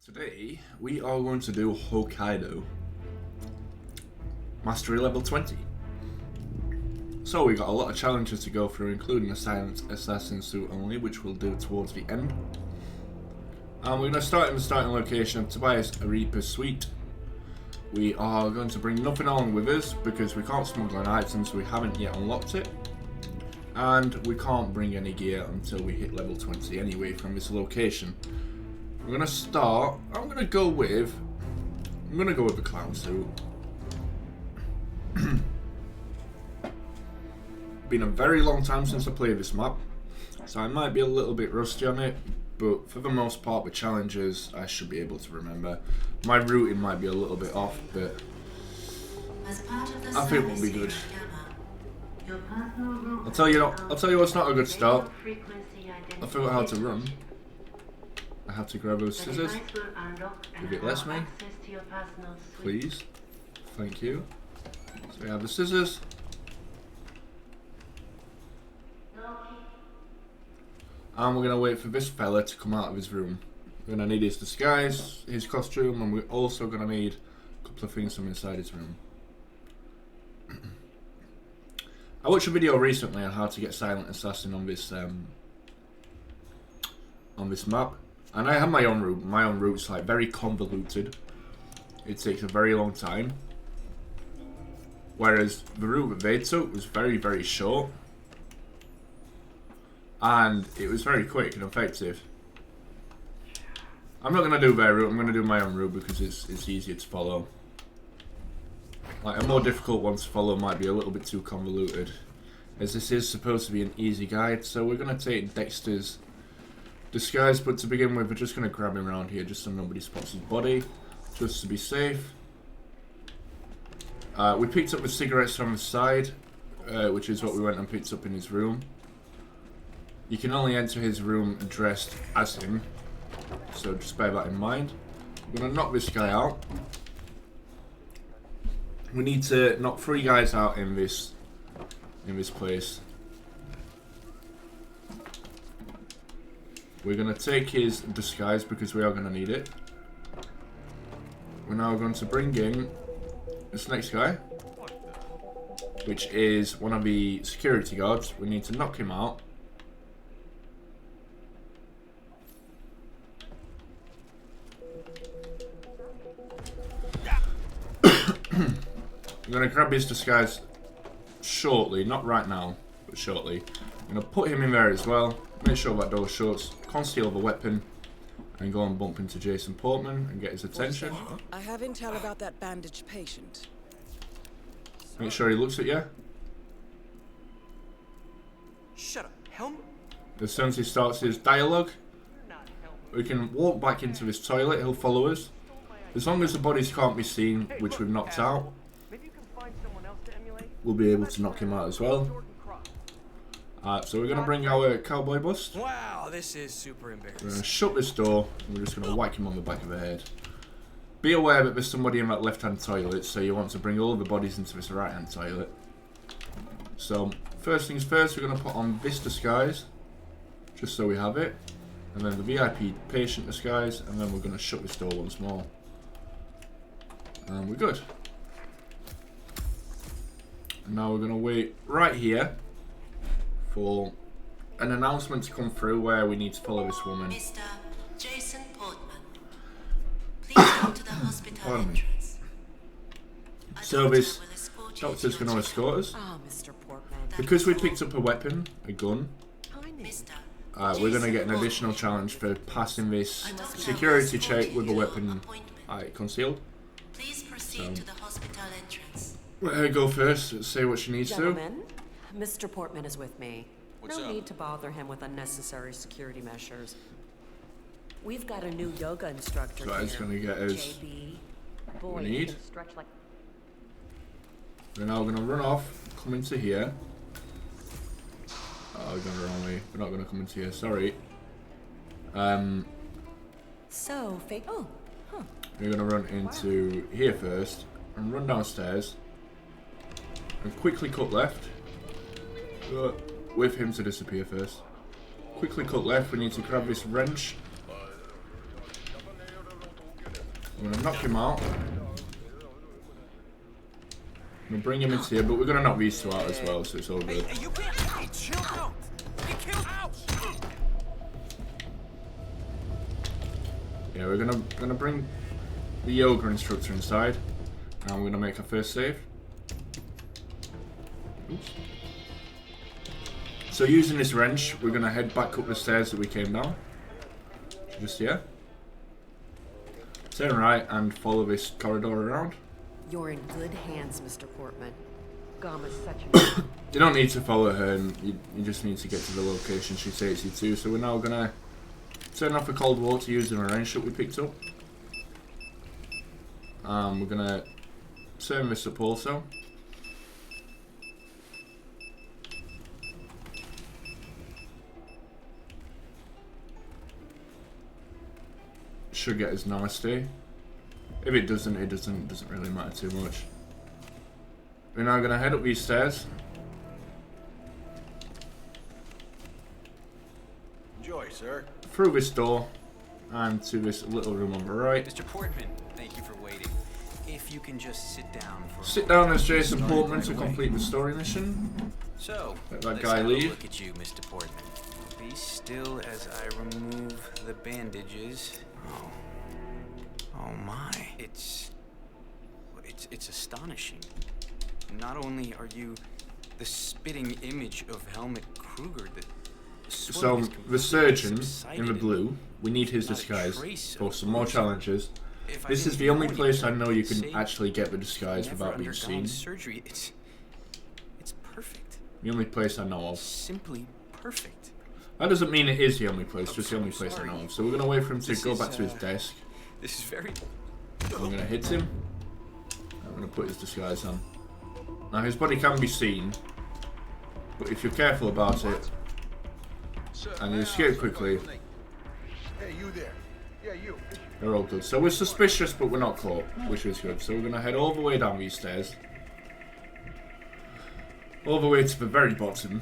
Today we are going to do Hokkaido. Mastery level 20. So we got a lot of challenges to go through, including a silent assassin suit only, which we'll do towards the end. And we're going to start in the starting location of Tobias Arepa's suite. We are going to bring nothing along with us because we can't smuggle in items, we haven't yet unlocked it. And we can't bring any gear until we hit level 20 anyway from this location. We're going to start, I'm going to go with the clown suit. Been a very long time since I played this map, so I might be a little bit rusty on it, but for the most part the challenges I should be able to remember. My routing might be a little bit off, but I think we'll be good. I'll tell you what's not a good start. I forgot how to run. I have to grab those scissors. If it lets me, please. Thank you. So we have the scissors. And we're going to wait for this fella to come out of his room. We're going to need his disguise, his costume, and we're also going to need a couple of things from inside his room. I watched a video recently on how to get Silent Assassin on this map. And I have my own route. My own route's like very convoluted. It takes a very long time. Whereas the route that they took was very, very short. And it was very quick and effective. I'm not going to do their route, I'm going to do my own route because it's easier to follow. Like a more difficult one to follow might be a little bit too convoluted. As this is supposed to be an easy guide, so we're going to take Dexter's disguise, but to begin with we're just going to grab him around here just so nobody spots his body, just to be safe. We picked up the cigarettes from the side, which is what we went and picked up in his room. You can only enter his room dressed as him, so just bear that in mind. We're going to knock this guy out. We need to knock 3 guys out in this place. We're going to take his disguise because we are going to need it. We're now going to bring in this next guy, which is one of the security guards. We need to knock him out. I'm going to grab his disguise shortly, not right now, but shortly. I'm going to put him in there as well, make sure that door shuts, conceal the weapon, and go and bump into Jason Portman and get his attention. I have intel about that bandaged patient. Make sure he looks at you. Shut up, helmet. As soon as he starts his dialogue, we can walk back into this toilet, he'll follow us. As long as the bodies can't be seen, which we've knocked out, we'll be able to knock him out as well. So we're going to bring our cowboy bust. Wow, this is super embarrassing. We're going to shut this door, and we're just going to whack him on the back of the head. Be aware that there's somebody in that left-hand toilet, so you want to bring all the bodies into this right-hand toilet. So, first things first, we're going to put on this disguise, just so we have it. And then the VIP patient disguise, and then we're going to shut this door once more. And we're good. And now we're going to wait right here for an announcement to come through where we need to follow this woman. Mr. Jason Portman, please come to the hospital entrance. So this doctor's going to escort us. Ah, Mr. Portman. Because we picked up a weapon, a gun, Mr. we're going to get an additional challenge for passing this security check with a weapon concealed. Please proceed to the hospital entrance. Let her go first, say what she needs to. Gentlemen, Mr. Portman is with me. What's no up? need to bother him with unnecessary security measures. We've got a new yoga instructor So that's here. going to get us JB. Boy, we he need. can stretch like... We're now going to run off, come into here. Oh, we're going the wrong way. We're not going to come into here, sorry. So, fake... Oh, huh. We're going to run into here first, and run downstairs, and quickly cut left, with him to disappear first. Quickly cut left, we need to grab this wrench, I'm going to knock him out. We'll bring him into here, but we're going to knock these two out as well, so it's all good. Hey, you can't. Hey, chill out. Get killed. Ouch. Yeah, we're gonna bring the yoga instructor inside, and we're gonna make our first save. Oops. So using this wrench, we're gonna head back up the stairs that we came down. Just here. Turn right and follow this corridor around. You're in good hands, Mr. Portman. Gama's such a... You don't need to follow her, and you just need to get to the location she takes you to. So we're now gonna turn off the cold water using a wrench that we picked up. We're gonna turn this up also. Should get us nasty. If it doesn't, it doesn't really matter too much. We're now gonna head up these stairs. Enjoy, sir. Through this door and to this little room on the right. Mr. Portman, thank you for waiting. If you can just sit down for Sit down as Jason Portman to complete the story mission. So, Let that let's guy have a leave. look at you, Mr. Portman. Be still as I remove the bandages. Oh my. It's astonishing. Not only are you the spitting image of Helmut Kruger, So the surgeon in the blue, we need his disguise for some more challenges. This is the only place I know you can actually get the disguise without being seen. Surgery. It's perfect. The only place I know of. Simply perfect. That doesn't mean it is the only place, just the only place I know of. So we're gonna wait for him to go back to his desk. This is very... I'm gonna hit him. I'm gonna put his disguise on. Now his body can be seen, but if you're careful about it and you escape quickly, Hey, you there. Yeah, you. they're all good. So we're suspicious, but we're not caught, which is good. So we're gonna head all the way down these stairs, all the way to the very bottom.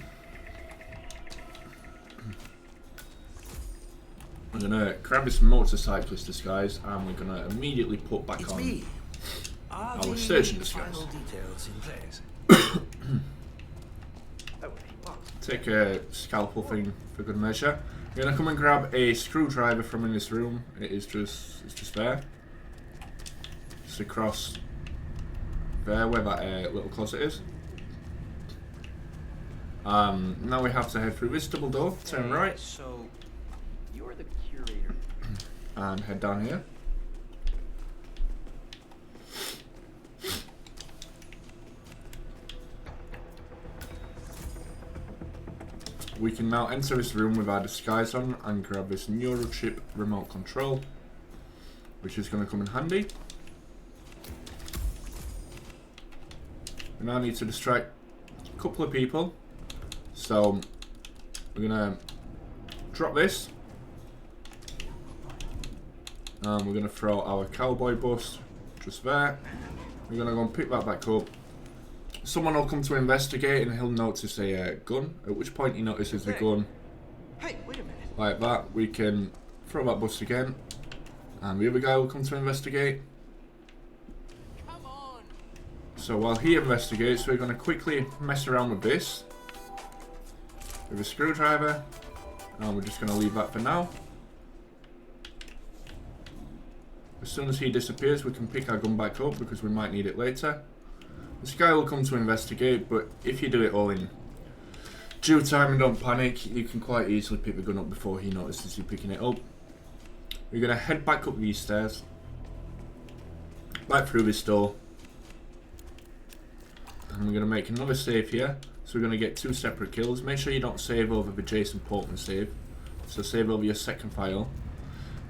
We're gonna grab this motorcyclist disguise, and we're gonna immediately put back on our surgeon disguise. Take a scalpel thing for good measure. We're gonna come and grab a screwdriver from in this room. It's just there. Just across there where that little closet is. Now we have to head through this double door, turn right, So, you're the curator. and head down here. We can now enter this room with our disguise on and grab this neurochip remote control, which is going to come in handy. We now need to distract a couple of people, so we're going to drop this, and we're going to throw our cowboy bust just there. We're going to go and pick that back up. Someone will come to investigate and he'll notice a gun, at which point he notices the gun. Hey, wait a minute. Like that, we can throw that bust again, and the other guy will come to investigate. Come on. So while he investigates, we're going to quickly mess around with this, with a screwdriver, and we're just going to leave that for now. As soon as he disappears, we can pick our gun back up because we might need it later. This guy will come to investigate, but if you do it all in due time and don't panic, you can quite easily pick the gun up before he notices you picking it up. We're going to head back up these stairs, back through this door, and we're going to make another save here. So we're going to get 2 separate kills. Make sure you don't save over the Jason Portman save, so save over your second file.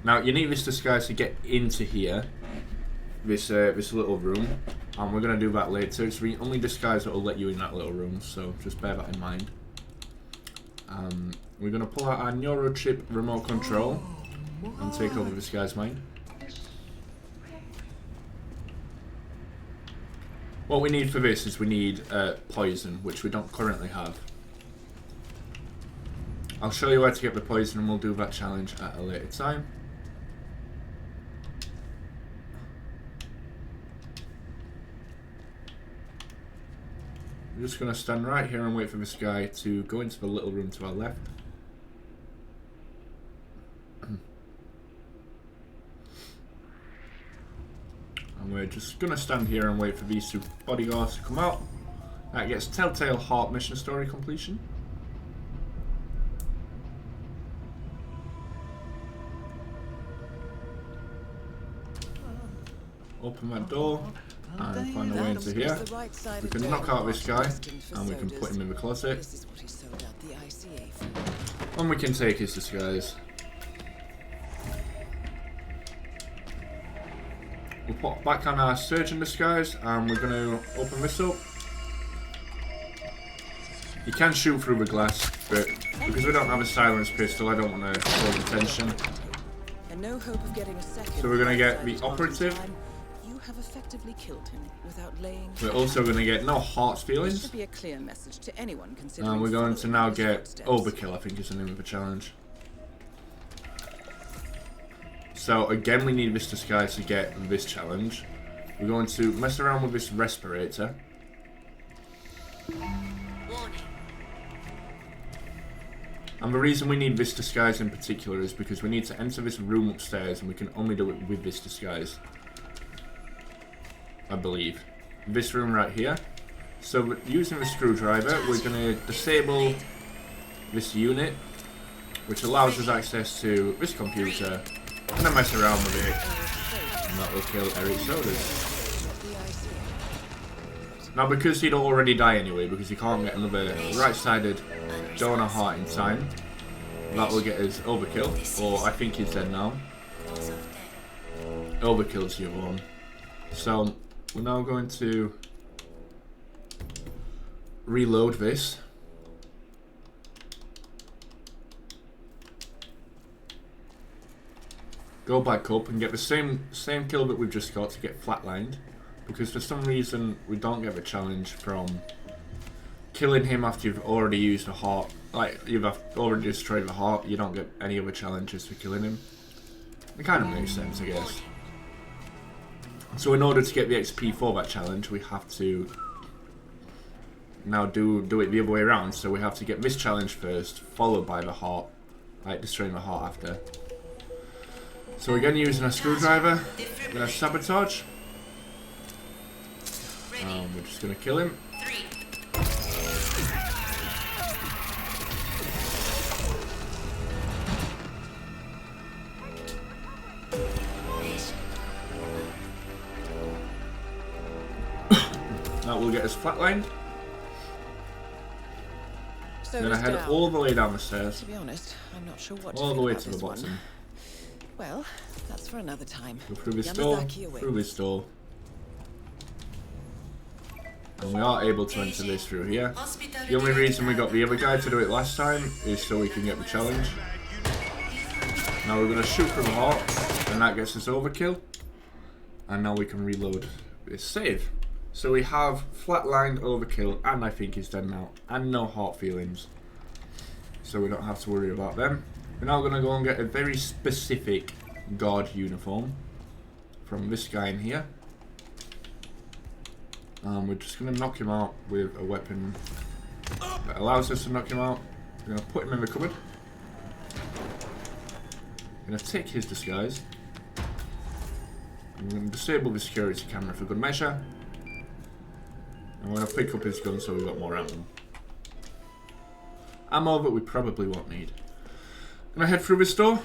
Now you need this disguise to get into here, this little room, and we're going to do that later. It's the only disguise that will let you in that little room, so just bear that in mind. We're going to pull out our neurochip remote control and take over this guy's mind. What we need for this is we need poison, which we don't currently have. I'll show you where to get the poison and we'll do that challenge at a later time. We're just going to stand right here and wait for this guy to go into the little room to our left. And we're just going to stand here and wait for these two bodyguards to come out. That gets Telltale Heart mission story completion. Open that door and find a way into here. We can knock out this guy and we can put him in the closet. This is what he sold out the ICA for. And we can take his disguise. We'll put back on our surgeon disguise and we're going to open this up. You can shoot through the glass, but because we don't have a silenced pistol, I don't want to hold attention. And no hope of getting a second. So we're going to get the operative. You have effectively killed him without laying. We're also going to get no heart This feelings. should be a clear message to anyone considering. And we're going to following now his get footsteps. Overkill, I think is the name of the challenge. So again, we need this disguise to get this challenge. We're going to mess around with this respirator. Warning. And the reason we need this disguise in particular is because we need to enter this room upstairs and we can only do it with this disguise. I believe. This room right here. So using the screwdriver, we're going to disable this unit, which allows us access to this computer, and then mess around with it, and that will kill Erich Soders. Now because he'd already die anyway, because he can't get another right-sided donor heart in time, that will get us Overkill, or I think he's dead now. Overkill's the other one. So we're now going to reload this. Go back up and get the same kill that we've just got to get flatlined, because for some reason we don't get the challenge from killing him after you've already used a heart. Like, you've already destroyed the heart, you don't get any other challenges for killing him. It kind of makes sense, I guess. So in order to get the XP for that challenge, we have to now do it the other way around. So we have to get this challenge first, followed by the heart, like destroying the heart after. So again, using a screwdriver, we're going to sabotage. We're just going to kill him. That will get us flatlined. So Then I head all the way down the stairs, To be honest, I'm not sure what all to the feel way about to the this one. bottom. Well, that's for another time. Go through this door, Yamazaki awaits. through this door. And we are able to enter this through here. The only reason we got the other guy to do it last time is so we can get the challenge. Now we're going to shoot from the heart, and that gets us Overkill. And now we can reload this save. So we have flatlined Overkill, and I think he's dead now, and no heart feelings. So we don't have to worry about them. We're now going to go and get a very specific guard uniform from this guy in here. We're just going to knock him out with a weapon that allows us to knock him out. We're going to put him in the cupboard. We're going to take his disguise. I'm going to disable the security camera for good measure. And we're going to pick up his gun so we've got more ammo. Ammo that we probably won't need. I'm going to head through this door.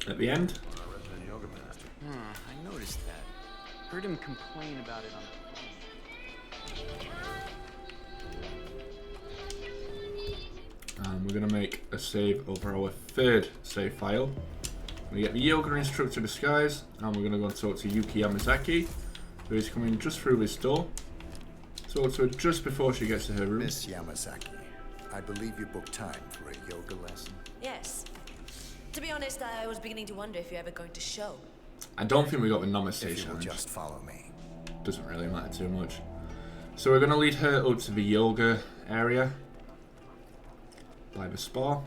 At the end. I noticed that. Heard him complain about it on the phone. We're going to make a save over our third save file. We get the yoga instructor disguise, and we're going to go and talk to Yuki Yamazaki, who is coming just through this door. Talk to her just before she gets to her room. Miss Yamazaki, I believe you booked time for a yoga lesson. Yes. To be honest, I was beginning to wonder if you're ever going to show. I don't think we got the If Namaste you will challenge. just follow me. Doesn't really matter too much. So we're going to lead her up to the yoga area by the spa.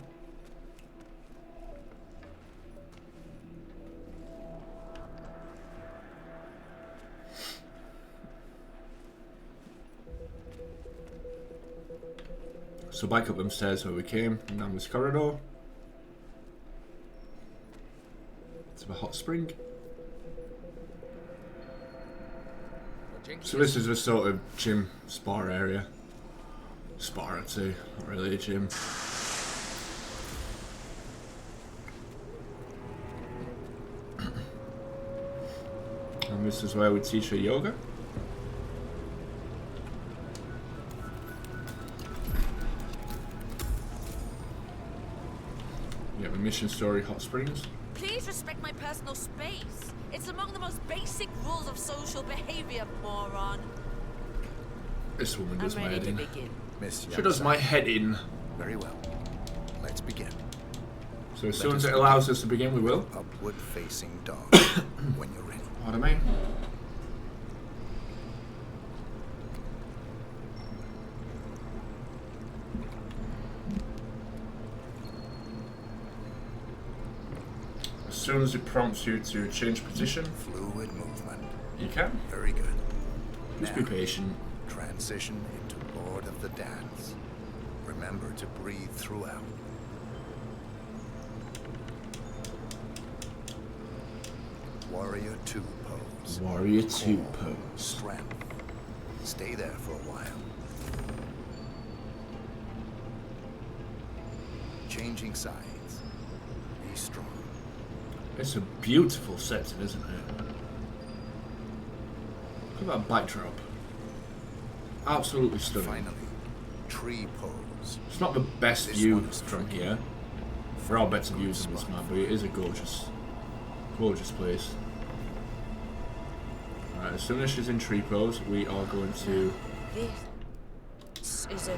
So back up them stairs where we came, and down this corridor. To the hot spring. So this is a sort of gym spa area. Spa, I'd say, not really a gym. And this is where we teach her yoga. We have a mission story, hot springs. Please respect my personal space. It's among the most basic rules of social behavior, moron. This woman does I'm my ready head to in. begin. Miss She does my head in. Very well. Let's begin. So as soon as it allows us to begin, we will. Upward facing dog. When you're ready. Pardon me. As soon as it prompts you to change position, Fluid movement. you can. Very good. Just be patient. Transition into Lord of the Dance. Remember to breathe throughout. Warrior 2 pose. Warrior 2 Core, pose. Strength. Stay there for a while. Changing sides. Be strong. It's a beautiful setting, isn't it? Look at that backdrop. Absolutely stunning. Finally, tree pose. It's not the best This view one is from tricky. here. There are better views in this map, but it is a gorgeous place. Alright, as soon as she's in tree pose, we are going to This is a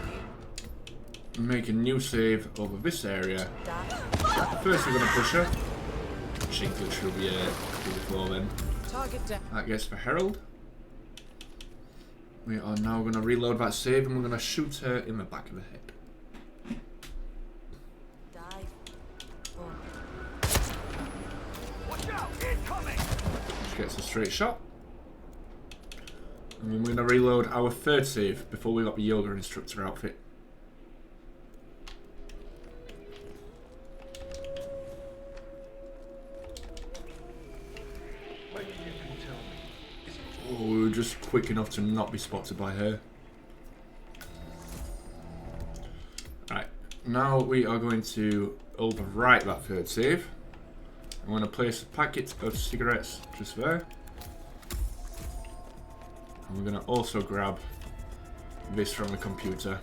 make a new save over this area. dark. First we're going to push her. She can glitch through the floor then. Target down. That gets for Herald. We are now going to reload that save and we're going to shoot her in the back of the head. Dive. She gets a straight shot. And then we're going to reload our third save before we got the yoga instructor outfit. Oh, we were just quick enough to not be spotted by her. Right, now we are going to overwrite that third save. I'm going to place a packet of cigarettes just there. And we're going to also grab this from the computer.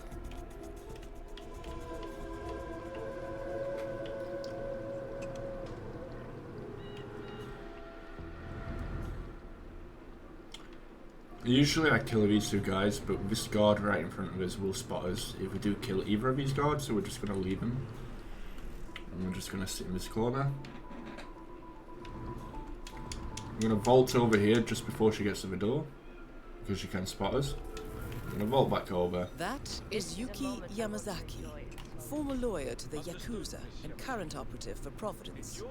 Usually I kill these two guys, but this guard right in front of us will spot us if we do kill either of these guards, so we're just going to leave them. And we're just going to sit in this corner. I'm going to vault over here just before she gets to the door, because she can spot us. I'm going to vault back over. That is Yuki Yamazaki, former lawyer to the Yakuza and current operative for Providence. I'm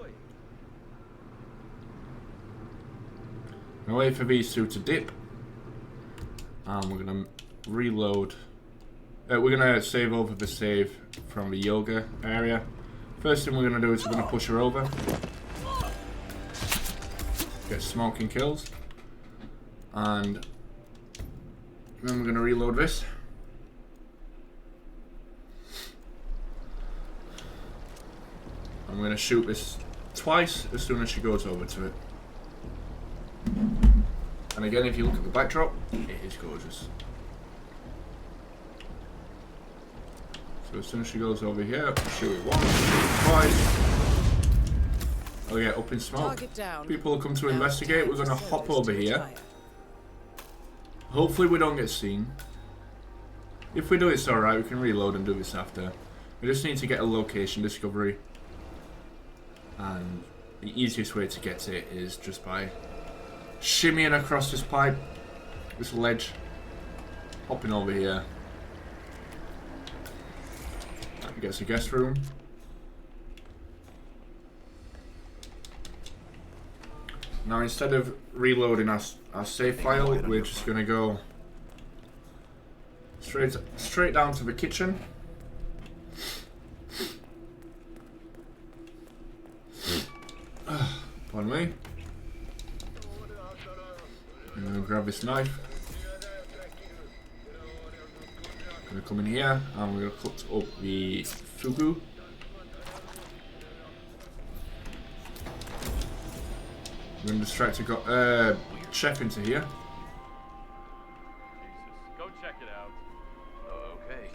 going to wait for these two to dip. And we're going to reload. We're going to save over the save from the yoga area. First thing we're going to do is we're going to push her over. Get smoking kills. And then we're going to reload this. I'm going to shoot this twice as soon as she goes over to it. And again, if you look at the backdrop, it is gorgeous. So as soon as she goes over here, shoot it once, shoot it twice. Oh yeah, up in smoke. Target down. People will come to Now investigate. We're time going to for hop service over to here. retire. Hopefully we don't get seen. If we do, it's alright. We can reload and do this after. We just need to get a location discovery. And the easiest way to get it is just by shimmying across this pipe, this ledge, hopping over here. That gets a guest room. Now instead of reloading our save file, we're just gonna go straight down to the kitchen. Pardon me. I'm gonna grab this knife. Gonna come in here and we're gonna cut up the fugu. I'm gonna distract a chef into here. Go check it out. Okay.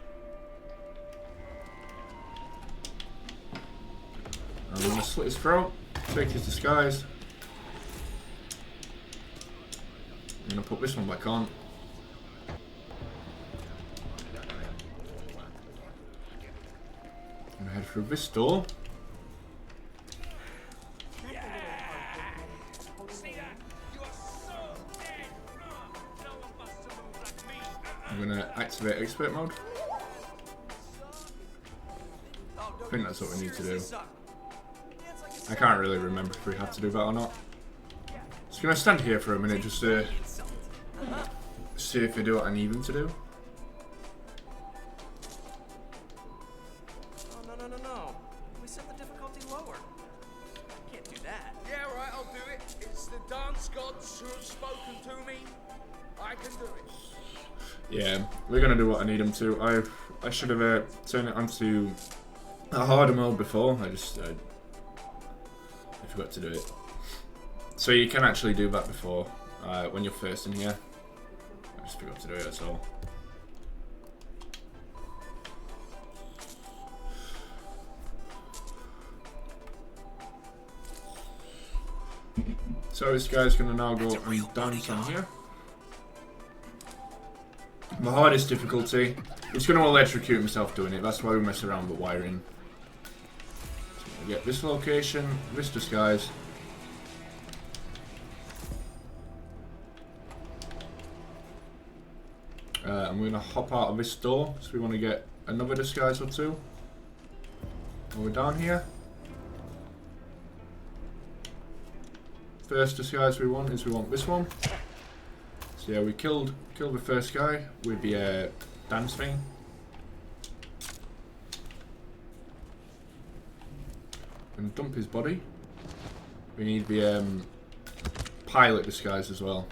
I'm gonna slit his throat, take his disguise. I'm gonna put this one back on. I'm gonna head through this door. I'm gonna activate expert mode. I think that's what we need to do. I can't really remember if we have to do that or not. Just gonna stand here for a minute just to see if I do what I need them to do. Oh, no. We set the difficulty lower. Can't do that. Yeah, right, I'll do it. It's the dance gods who have spoken to me. I can do it. Yeah, we're gonna do what I need them to. I should have turned it onto a harder mode before. I forgot to do it. So you can actually do that before when you're first in here. I just forgot to do it, that's all. So this guy's gonna now go and dance on here. The hardest difficulty. He's gonna electrocute himself doing it. That's why we mess around with wiring. So we get this location, this disguise. And we're gonna hop out of this door. So we want to get another disguise or two. While we're down here. First disguise we want is this one. So yeah, we killed the first guy with the dance thing. Gonna dump his body. We need the pilot disguise as well.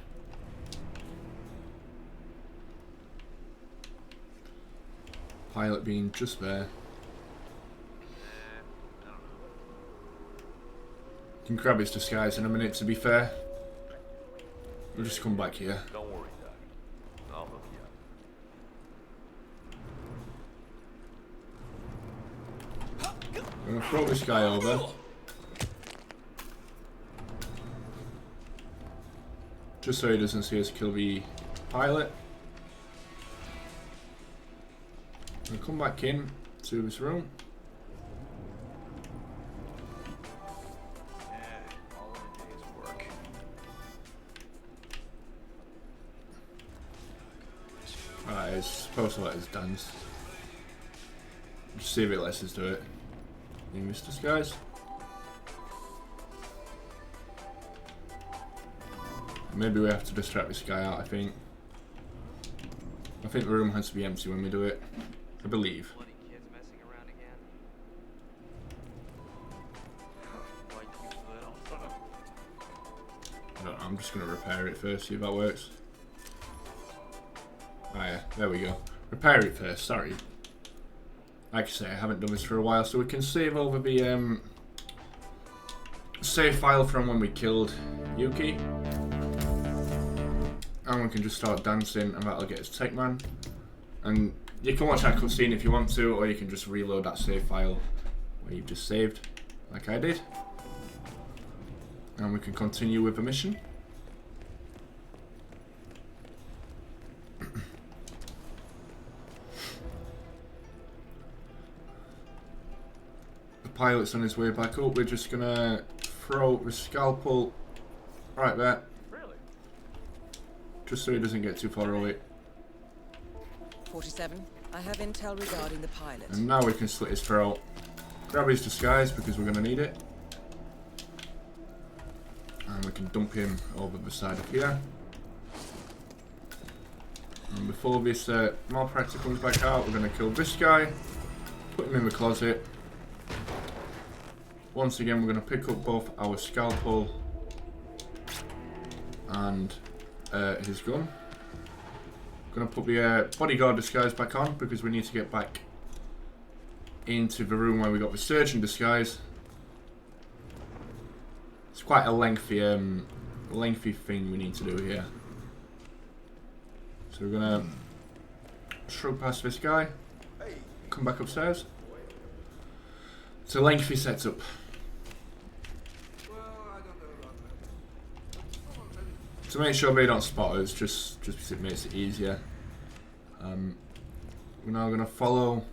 Pilot being just there. Can grab his disguise in a minute, to be fair. We'll just come back here. Don't worry, Doc. I'll hook you up. I'm gonna throw this guy over. Just so he doesn't see us kill the pilot. I'm gonna come back in to this room. All in a day's work. Alright, it's supposed to let us dance. Just see if it lets us do it. You missed us, guys. Maybe we have to distract this guy out, I think. I think the room has to be empty when we do it. I believe. Bloody kids messing around again. Like you little. I don't know, I'm just going to repair it first, see if that works. Ah yeah, there we go. Repair it first, sorry. Like I say, I haven't done this for a while, so we can save over the save file from when we killed Yuki. And we can just start dancing and that'll get us Hitman. And you can watch that cutscene if you want to, or you can just reload that save file where you've just saved, like I did. And we can continue with the mission. The pilot's on his way back up. We're just gonna throw the scalpel right there. Really? Just so he doesn't get too far away. 47. I have intel regarding the pilot. And now we can slit his throat. Grab his disguise because we're going to need it. And we can dump him over the side of here. And before this malpractice comes back out, we're going to kill this guy. Put him in the closet. Once again, we're going to pick up both our scalpel and his gun. Gonna put the bodyguard disguise back on because we need to get back into the room where we got the surgeon disguise. It's quite a lengthy thing we need to do here. So we're gonna shrug past this guy, come back upstairs. It's a lengthy setup. To make sure they don't spot us, just because it makes it easier. We're now gonna follow.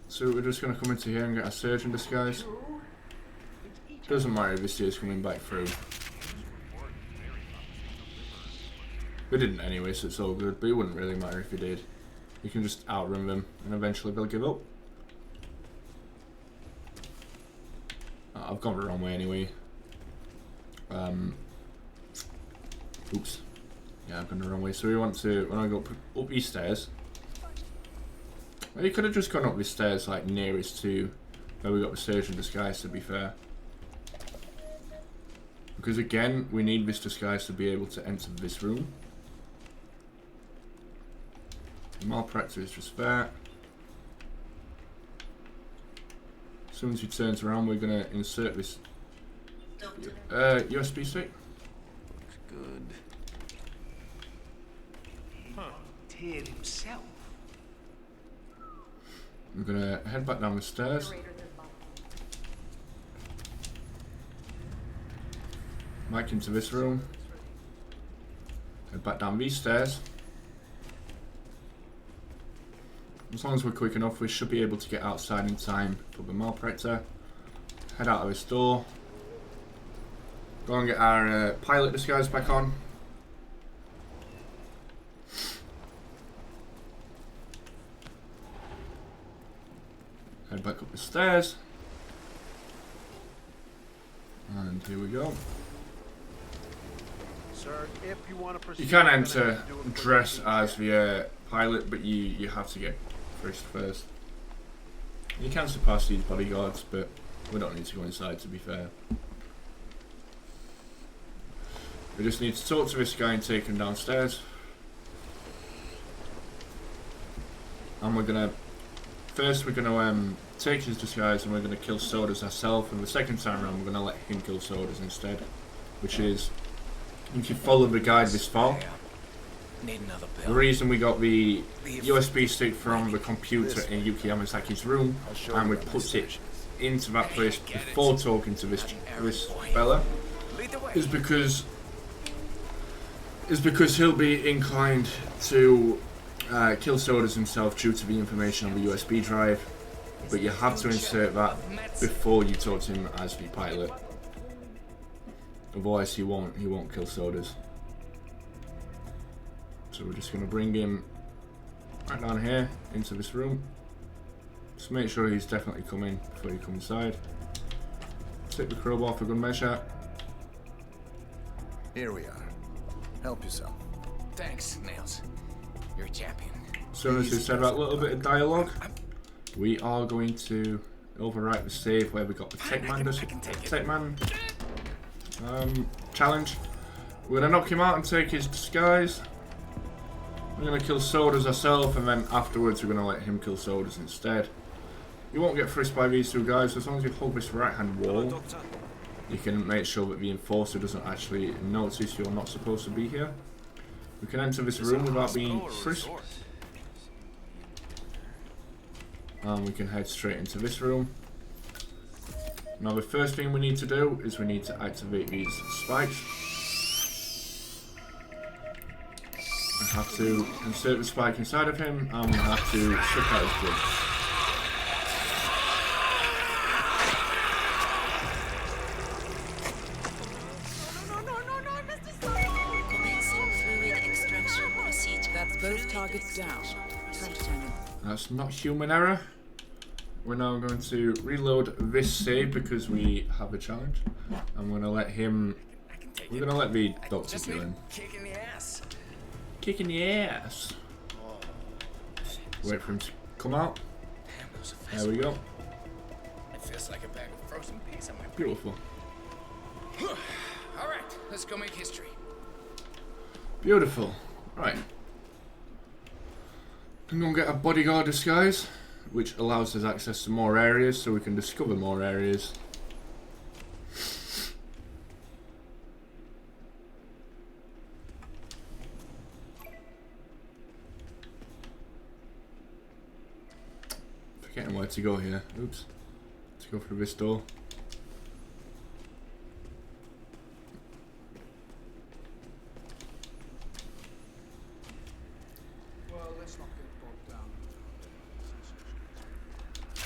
So we're just gonna come into here and get a surgeon disguise. Doesn't matter if this is coming back through. We didn't anyway, so it's all good. But it wouldn't really matter if he did. You can just outrun them, and eventually they'll give up. I've gone the wrong way anyway. Oops. Yeah, I've gone the wrong way. So we want to, when I go up these stairs. Well, you could have just gone up these stairs like nearest to where we got the surgeon disguise, to be fair. Because again, we need this disguise to be able to enter this room. The malpractice is just there. As soon as he turns around, we're going to insert this USB stick. Looks good. Ted himself. We're going to head back down the stairs. Back into this room. Head back down these stairs. As long as we're quick enough, we should be able to get outside in time for the malpractor. Head out of this door. Go and get our pilot disguise back on. Head back up the stairs. And here we go. Sir, if you want to proceed, You can enter dress as the pilot, but you have to get first. You can surpass these bodyguards, but we don't need to go inside, to be fair. We just need to talk to this guy and take him downstairs. And we're gonna take his disguise and we're gonna kill Soders ourselves, and the second time around we're gonna let him kill Soders instead. Which is, if you follow the guide this far, Need another the pill. reason we got the USB stick from the computer in Yuki Yamazaki's room and we put it into that place before talking to this fella is because he'll be inclined to kill Soders himself due to the information on the USB drive, but you have to insert that before you talk to him as the pilot. Otherwise he won't kill Soders. So we're just going to bring him right down here into this room. Just make sure he's definitely coming before you come inside. Take the crowbar for good measure. Here we are. Help yourself. Thanks, Nails. You're a champion. As soon as we said that little bit of dialogue, we are going to overwrite the save where we got the Techman challenge. We're going to knock him out and take his disguise. We're going to kill Soders ourselves, and then afterwards we're going to let him kill Soders instead. You won't get frisked by these two guys. As long as you hold this right hand wall, you can make sure that the enforcer doesn't actually notice you're not supposed to be here. We can enter this room without being frisked. And we can head straight into this room. Now the first thing we need to do is we need to activate these spikes. We have to insert the spike inside of him, and we have to suck out his blood. Commencing fluid extraction procedure. That's both targets down. That's not human error. We're now going to reload this save because we have a challenge. I'm going to let him. We're going to let the doctor kill him. Kick in the ass. Kick in the ass. Wait for him to come out. Damn, those are There fast. we go. It feels like a bag of frozen peas on my brain. Beautiful. All right, Let's go make history. Beautiful. Right. I'm going to get a bodyguard disguise, which allows us access to more areas so we can discover more areas. Forgetting where to go here. Oops. Let's go through this door.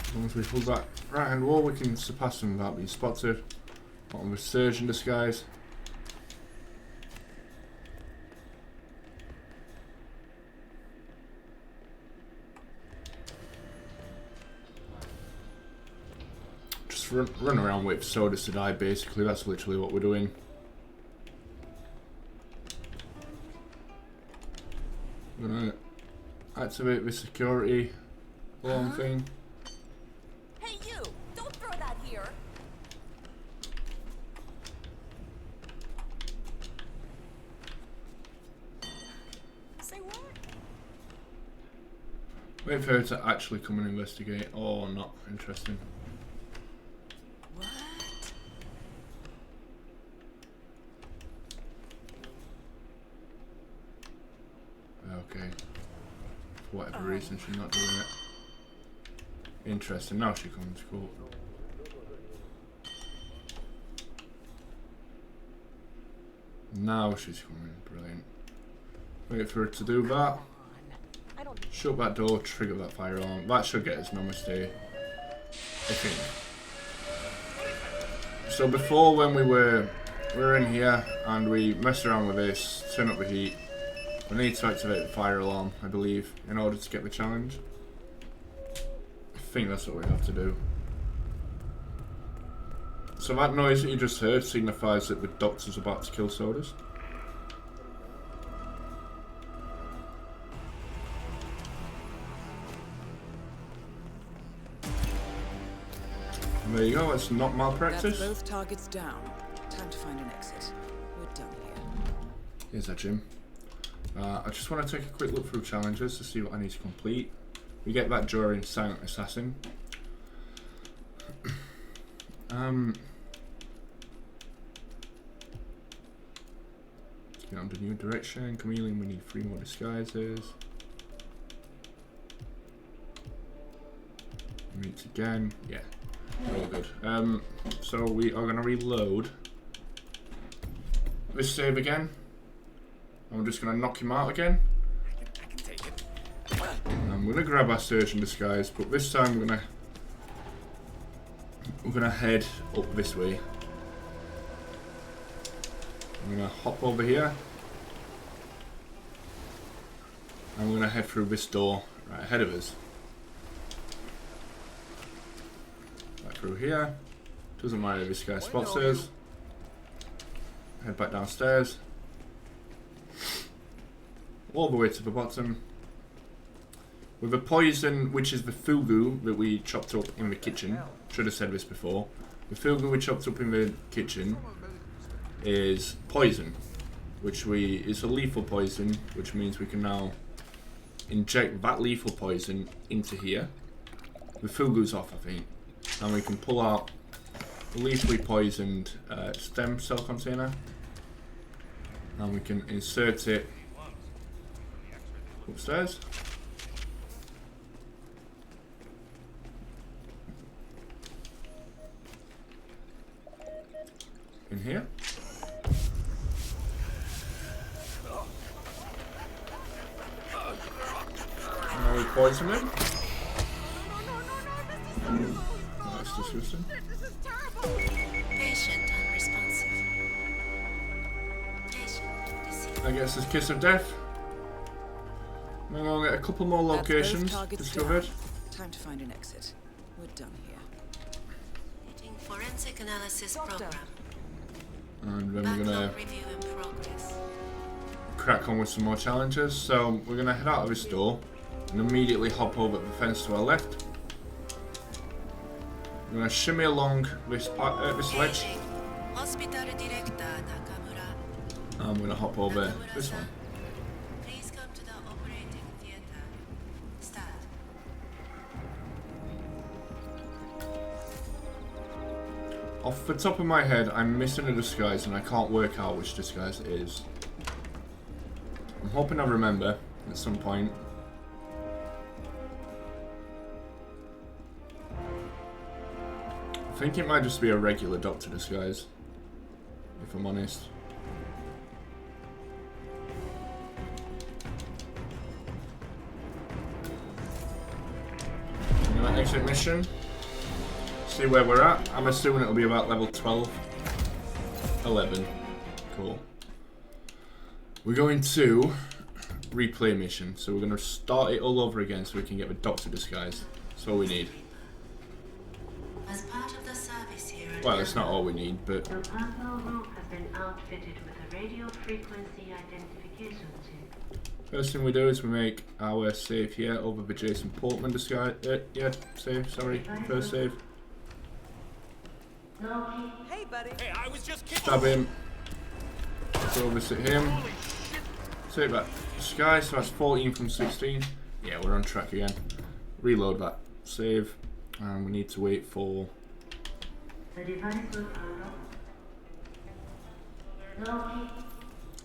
As long as we pull that right hand wall, we can surpass them without being spotted. On with surgeon disguise. Just run around, wait for Soders to die, basically. That's literally what we're doing. I'm gonna activate the security alarm thing. Hey, you! Don't throw that here! Say what? Wait for her to actually come and investigate. Oh, not interesting. What? Okay. For whatever reason, she's not doing it. Interesting. Now she comes. Cool. Now she's coming. Brilliant. Wait for her to do that. Shut that door. Trigger that fire alarm. That should get us namaste. I think. So before, when we were in here and we messed around with this, turn up the heat. We need to activate the fire alarm, I believe, in order to get the challenge. I think that's what we have to do. So that noise that you just heard signifies that the doctor's about to kill Soders. And there you go, it's not malpractice. That's both targets down. Time to find an exit. We're done here. Here's that gym. I just want to take a quick look through challenges to see what I need to complete. We get that during Silent Assassin. Let's get on to new direction. Chameleon, we need 3 more disguises. Meet again. Yeah, all good. So we are going to reload this save again. And we're just going to knock him out again. I can take it. And I'm going to grab our surgeon disguise, but this time we're going to head up this way. I'm going to hop over here. And we're going to head through this door right ahead of us. Right through here. Doesn't matter if this guy spots us. Head back downstairs. All the way to the bottom. With the poison, which is the fugu that we chopped up in the kitchen. Should have said this before. The fugu we chopped up in the kitchen is poison, which is a lethal poison, which means we can now inject that lethal poison into here. The fugu's off, I think, and we can pull out the lethally poisoned stem cell container, and we can insert it upstairs. In here. Now we poison him. That's disgusting. Patient unresponsive. Patient deceased. I guess it's kiss of death. We're going to get a couple more locations discovered. Time to find an exit. We're done here. Meeting forensic analysis program. And then we're going Backlog to review in progress. crack on with some more challenges. So we're going to head out of this door and immediately hop over the fence to our left. We're going to shimmy along this ledge. Hospital Director Nakamura. I'm gonna hop over this one. Please come to the operating theater. Start. Off the top of my head, I'm missing a disguise and I can't work out which disguise it is. I'm hoping I remember at some point. I think it might just be a regular doctor disguise, if I'm honest. Exit mission. See where we're at. I'm assuming it'll be about level 12. 11. Cool. We're going to replay mission. So we're going to start it all over again so we can get the doctor disguise. That's all we need. As part of the service here at Well, it's not all we need, but... The personal room has been outfitted with a radio frequency identification chip. First thing we do is we make our save here over the Jason Portman disguise. Yeah, save, sorry. First save. Hey, buddy. Hey, I was just kidding. Stab him. Go visit him. Take that disguise, so that's 14 from 16. Yeah, we're on track again. Reload that. Save. And we need to wait for... The device will unlock.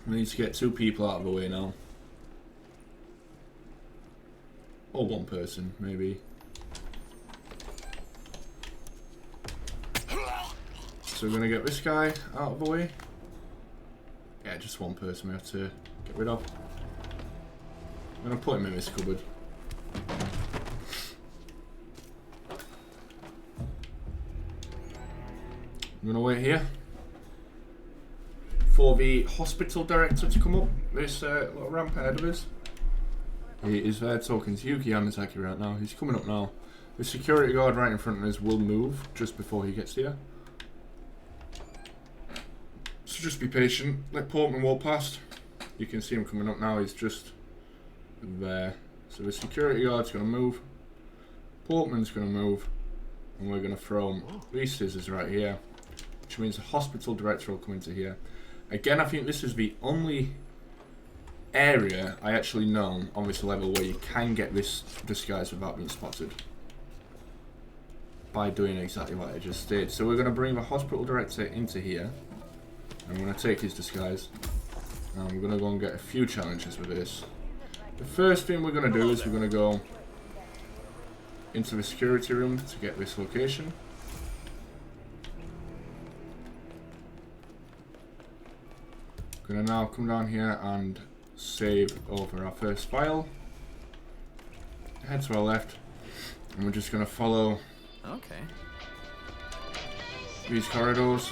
We need to get 2 people out of the way now. Or 1 person, maybe. So we're gonna get this guy out of the way. Yeah, just 1 person we have to get rid of. I'm gonna put him in this cupboard. I'm gonna wait here for the hospital director to come up. This little ramp ahead of us. He is there talking to Yuki Yamazaki right now. He's coming up now. The security guard right in front of us will move just before he gets here. So just be patient. Let Portman walk past. You can see him coming up now. He's just there. So the security guard's going to move. Portman's going to move. And we're going to throw these scissors right here. Which means the hospital director will come into here. Again, I think this is the only area I actually know on this level where you can get this disguise without being spotted by doing exactly what I just did. So we're going to bring the hospital director into here. I'm going to take his disguise and we're going to go and get a few challenges with this. The first thing we're going to do is we're going to go into the security room to get this location. We're going to now come down here and save over our first file. Head to our left, and we're just going to follow these corridors.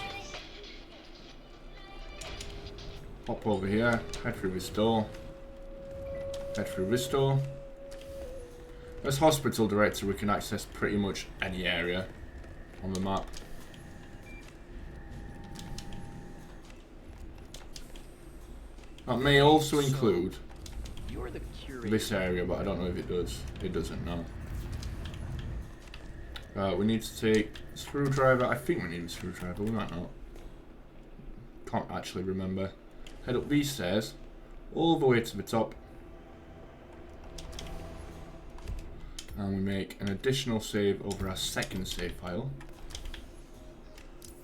Hop over here, head through this door, head through this door. As hospital director, we can access pretty much any area on the map. That may also include this area, but I don't know if it does. It doesn't, no. We need to take a screwdriver. I think we need a screwdriver, we might not. Can't actually remember. Head up these stairs, all the way to the top. And we make an additional save over our second save file.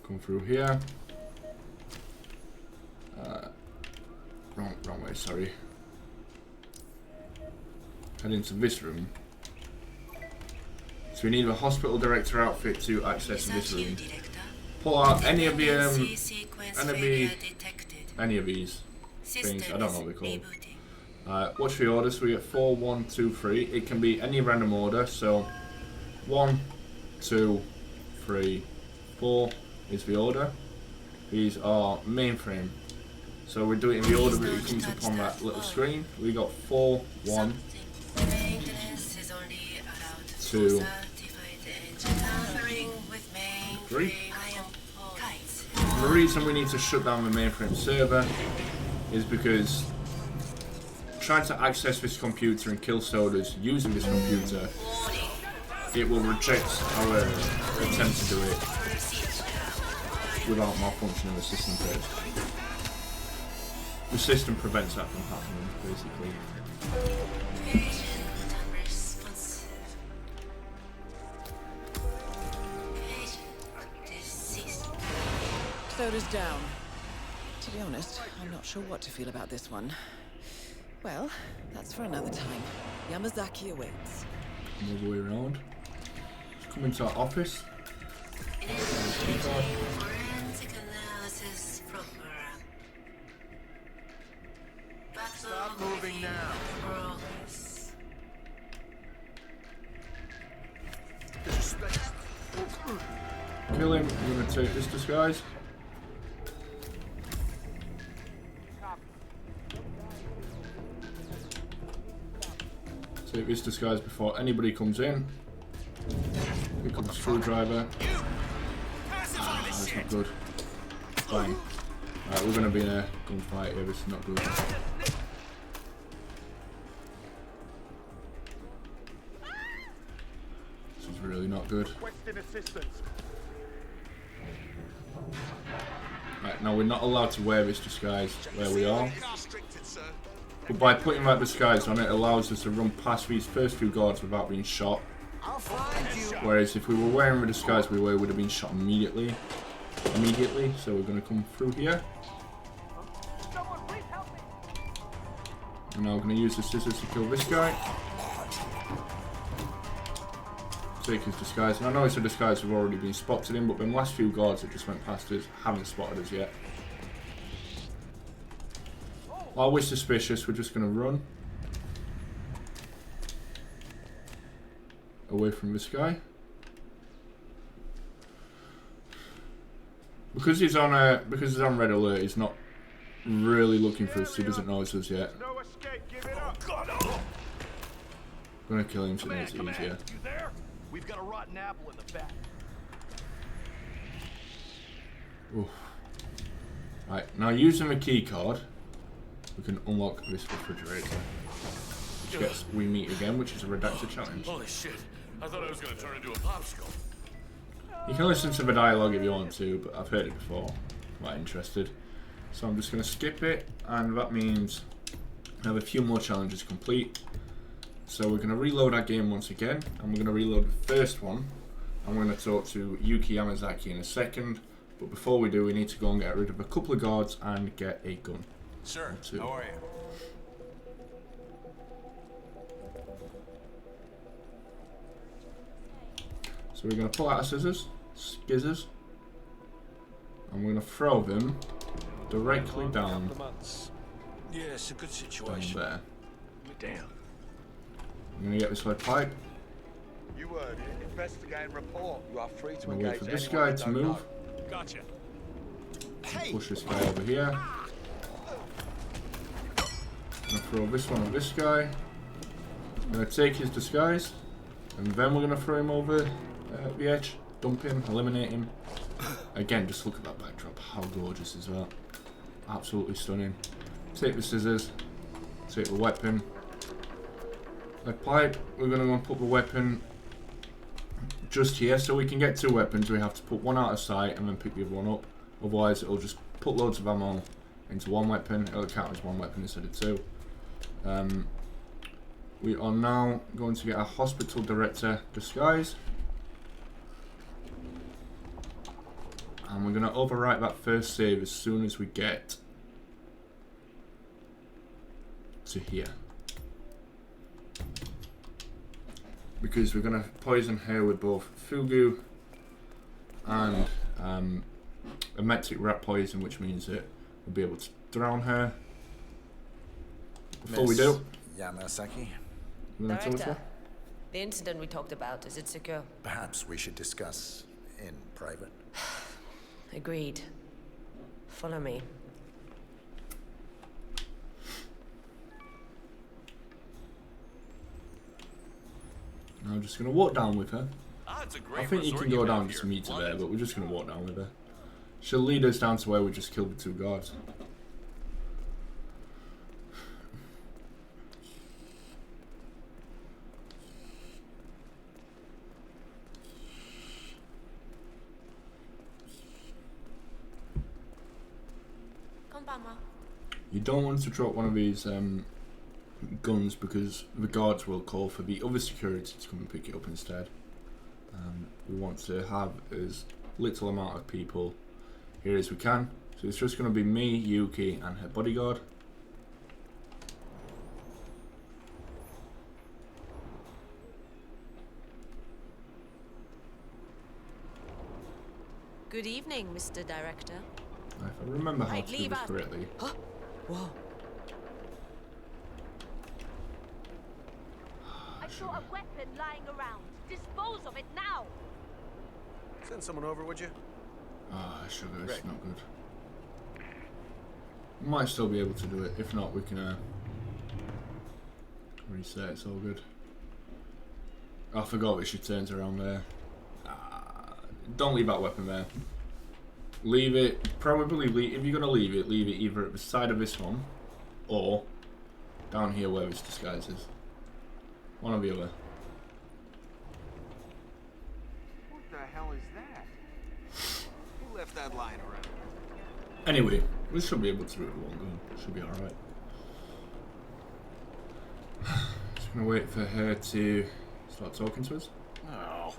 Come through here. Wrong way, sorry. Head into this room. So we need a hospital director outfit to access this room. Pull out any of the any of these things. I don't know what they're called. Watch the order. So we get 4, 1, 2, 3. It can be any random order. So 1, 2, 3, 4 is the order. These are mainframe. So we do it in the order that it comes up on that little screen. We got 4, 1, 2, 3. The reason we need to shut down the mainframe server is because trying to access this computer and kill Soders using this computer, it will reject our attempt to do it without malfunctioning the system first. the system prevents that from happening, basically. Patient unresponsive. Patient deceased. Soda's down. To be honest, I'm not sure what to feel about this one. Well, that's for another time. Yamazaki awaits. Move the way around. Let's come into our office. Forensic analysis program. Stop moving now. Progress. Kill him. I'm gonna take this disguise. Take this disguise before anybody comes in. Pick up a screwdriver. That's not good. Fine. Alright, we're gonna be in a gunfight here. This is not good. This is really not good. Right, now we're not allowed to wear this disguise where we are. But by putting that disguise on, it allows us to run past these first two guards without being shot. Whereas if we were wearing the disguise we would have been shot immediately. So we're going to come through here. And now we're going to use the scissors to kill this guy. Take his disguise. And I know it's a disguise we've already been spotted in, but the last few guards that just went past us haven't spotted us yet. While we're suspicious, we're just going to run away from this guy. Because he's on red alert, he's not really looking for us. He doesn't know it's us yet. I'm gonna kill him so it makes it easier. We've got a rotten apple in the back. Oof. Right, now using the key card, we can unlock this refrigerator. Which gets we meet again, which is a redacted challenge. Holy shit! I thought I was gonna turn into a popsicle. You can listen to the dialogue if you want to, but I've heard it before. I'm not interested. So I'm just going to skip it, and that means I have a few more challenges complete. So we're going to reload our game once again, and we're going to reload the first one. I'm going to talk to Yuki Yamazaki in a second, but before we do, we need to go and get rid of a couple of guards and get a gun. Sir, how are you? So we're going to pull out our scissors, and we're going to throw them directly down, Yeah, it's a good down situation. there. Damn. I'm going to get this lead pipe. You heard it. Investigate and report. You are free to I'm going to wait engage for this anyone guy you to don't move. know. Gotcha. Push this guy over here. I'm going to throw this one at this guy. I'm going to take his disguise, and then we're going to throw him over the edge, dump him, eliminate him. Again, just look at that backdrop. How gorgeous is that? Absolutely stunning. Take the scissors, take the weapon. Lead pipe, we're going to go and put the weapon just here. So we can get two weapons, we have to put one out of sight and then pick the other one up. Otherwise, it'll just put loads of ammo into one weapon. It'll count as one weapon instead of two. We are now going to get our hospital director disguise. And we're going to overwrite that first save as soon as we get to here. Because we're going to poison her with both fugu and emetic rat poison, which means that we'll be able to drown her. Before we do, Yamasaki, you want to tell us Director, what? the incident we talked about, is it secure? perhaps we should discuss in private. Agreed. Follow me. I'm just going to walk down with her. Ah, it's a great I think you resort can go have down here. just to meet her Love there, it. but we're just going to walk down with her. She'll lead us down to where we just killed the two guards. You don't want to drop one of these guns because the guards will call for the other security to come and pick it up instead. We want to have as little amount of people here as we can. So it's just going to be me, Yuki, and her bodyguard. Good evening, Mr. Director. If I remember how Right, to do leave this us. correctly. Huh? Whoa. I saw a weapon lying around. Dispose of it now. Send someone over, would you? Ah, sugar, it's not good. Might still be able to do it. If not, we can reset. It's all good. I forgot that she turns around there. Don't leave that weapon there. Leave it. Probably leave. If you're gonna leave it either at the side of this one, or down here where this disguise is. One or the other. What the hell is that? Who left that lying around? Anyway, we should be able to do it with one gun. Should be alright. Just gonna wait for her to start talking to us. Oh.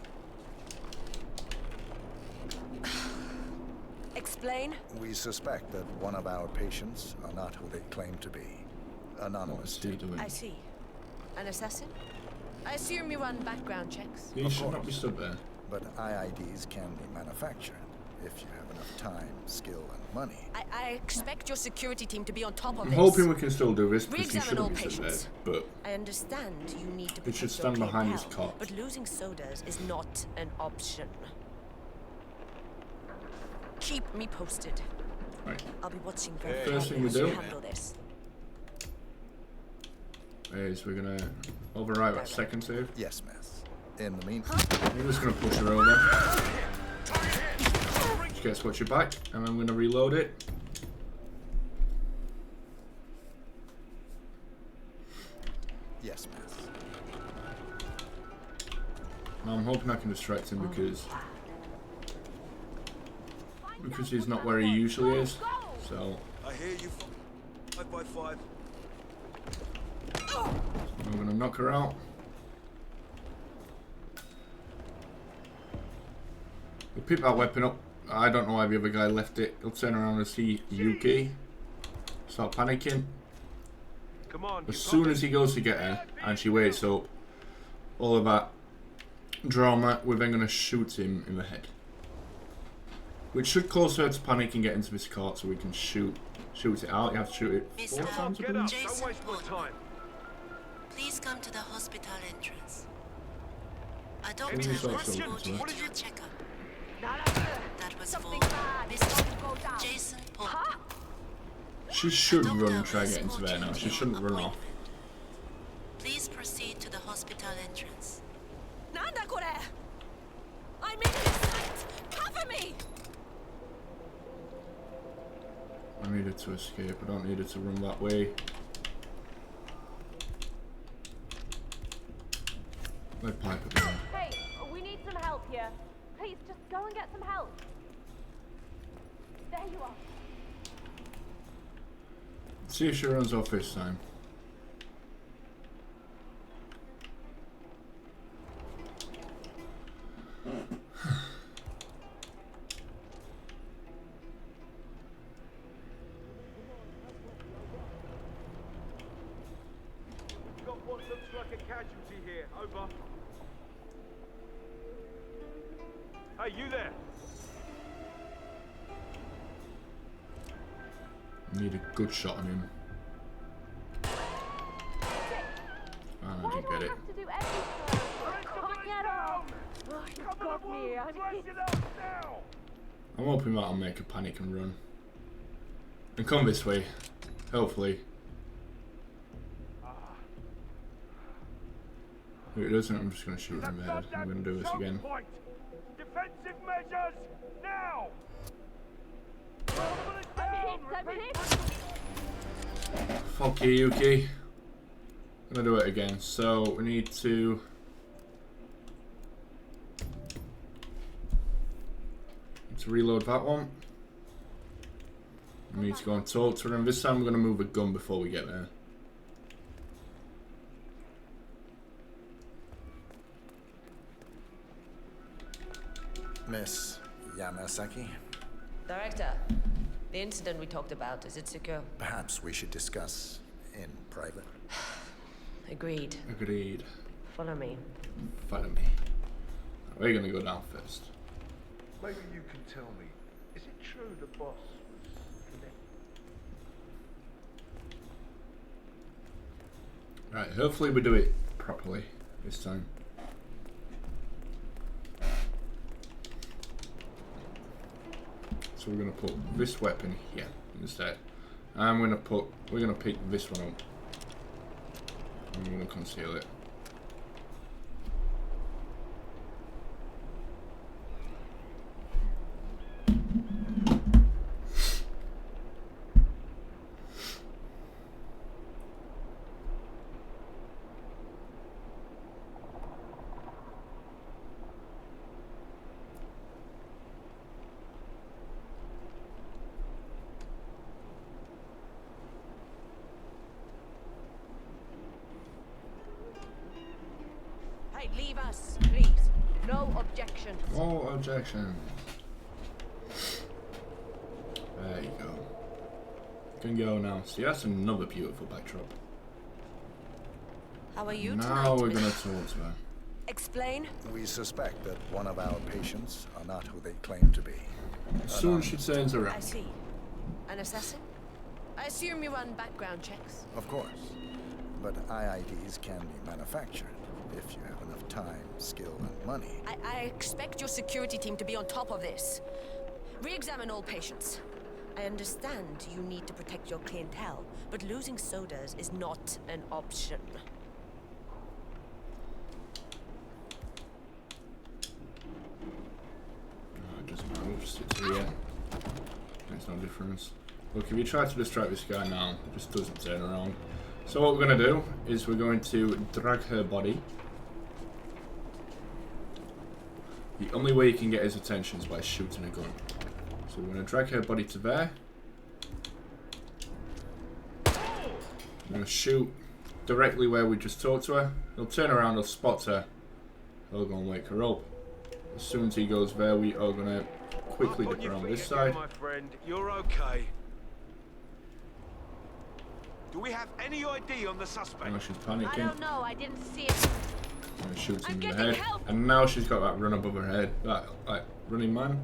Explain? We suspect that one of our patients are not who they claim to be. Anonymous. What's he doing? I see. An assassin? I assume you run background checks. You should not be stood there. But IIDs can be manufactured if you have enough time, skill, and money. I expect your security team to be on top of I'm this. hoping we can still do this because he Re-examine all shouldn't be stood there. patients. But I understand you need to He should protect stand your behind his clientele, cot. but losing Soders is not an option. Keep me posted. right. I'll be watching very First thing we carefully do- as you handle this. Is we're gonna overwrite that second save. Yes, miss. In the meantime, We're just gonna push her over. She gets what you back, and I'm gonna reload it. yes, miss. Now I'm hoping I can distract him because he's not where he usually is. So I hear you. 5x5. I'm gonna knock her out. We'll pick that weapon up. I don't know why the other guy left it. He'll turn around and see Yuki. Start panicking. Come on. As soon as he goes to get her and she wakes up, all of that drama, we're then going to shoot him in the head. Which should cause her to panic and get into this cart so we can shoot it out. You have to shoot it 4 times, I Get believe. up. Jason Don't waste more time. Please come to the hospital entrance. A Give doctor me will some escort something, you sir. to your checkup. That was Something for bad. Mr. Jason Portman. She shouldn't Doctor run and try will to get into escort there you now. to She your shouldn't run off. appointment. Please proceed to the hospital entrance. Nanda kore! I'm in sight! Cover me! I needed to escape. I don't need her to run that way. Let pipe it down. Hey, we need some help here. Please, just go and get some help. There you are. See if she runs off this time. Got what looks like a casualty here. Over. Hey, you there? Need a good shot on him. Ah, I Why didn't do I get it. have to do everything? Oh, get off! Oh, you've got me. I'm hoping that'll make her panic and run. And come this way. Hopefully. If it doesn't, I'm just going to shoot him in the head. I'm going to do this again. Defensive measures now. I'm hit. Fuck you, Yuki. I'm going to do it again. So, we need to... reload that one. We need to go and talk to her, and this time we're going to move a gun before we get there. Miss Yamazaki? Director, the incident we talked about, is it secure? Perhaps we should discuss in private. Agreed. Agreed. Follow me. Follow me. We're going to go down first. Maybe you can tell me, is it true the boss was connected? Right, hopefully we do it properly this time. So we're going to put this weapon here instead. And we're going to pick this one up. And we're going to conceal it. Hey, leave us, please. No objections. No objections. There you go. Can go now. See, that's another beautiful backdrop. How are you now tonight? We're going to talk to her. Explain. We suspect that one of our patients are not who they claim to be. As soon as she turns around. I see. An assassin? I assume you run background checks. Of course. But IIDs can be manufactured if you have enough time, skill, and money. I expect your security team to be on top of this. Re-examine all patients. I understand you need to protect your clientele, but losing Soders is not an option. It doesn't matter, we'll just sit here. Makes no difference. Look, if you try to distract this guy now, it just doesn't turn around. So what we're going to do is we're going to drag her body. The only way you can get his attention is by shooting a gun. So we're going to drag her body to there. I'm going to shoot directly where we just talked to her. He'll turn around, he'll spot her. He'll go and wake her up. As soon as he goes there, we are going to quickly dip around this side. My friend, you're okay. Do we have any ID on the suspect? Now she's panicking. I don't know, I didn't see it. And shoots him in the getting head. help. And now she's got that run above her head. That, like, running man.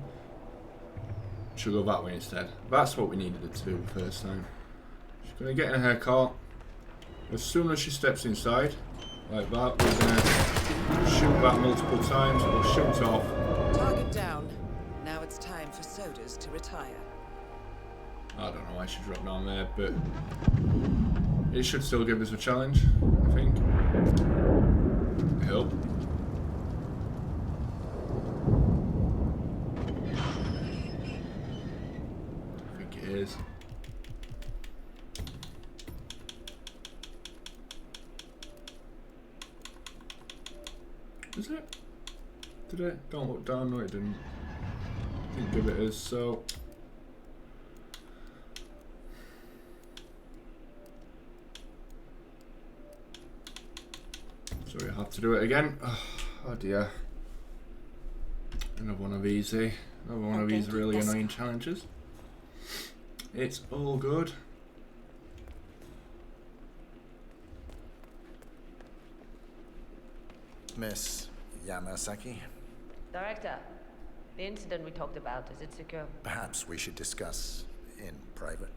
She'll go that way instead. That's what we needed her to do the first time. She's going to get in her car. As soon as she steps inside, like that, we're going to shoot that multiple times. It'll shoot off. Target down. Now it's time for Soders to retire. I don't know why she dropped down there, but it should still give us a challenge, I think. I hope. I think it is. Is it? Did it? Don't look down. No, it didn't. Didn't give it as so. So we have to do it again. Oh dear. Another one of these, eh? Another one of these really annoying challenges. It's all good. Miss Yamazaki? Director, the incident we talked about, is it secure? Perhaps we should discuss in private.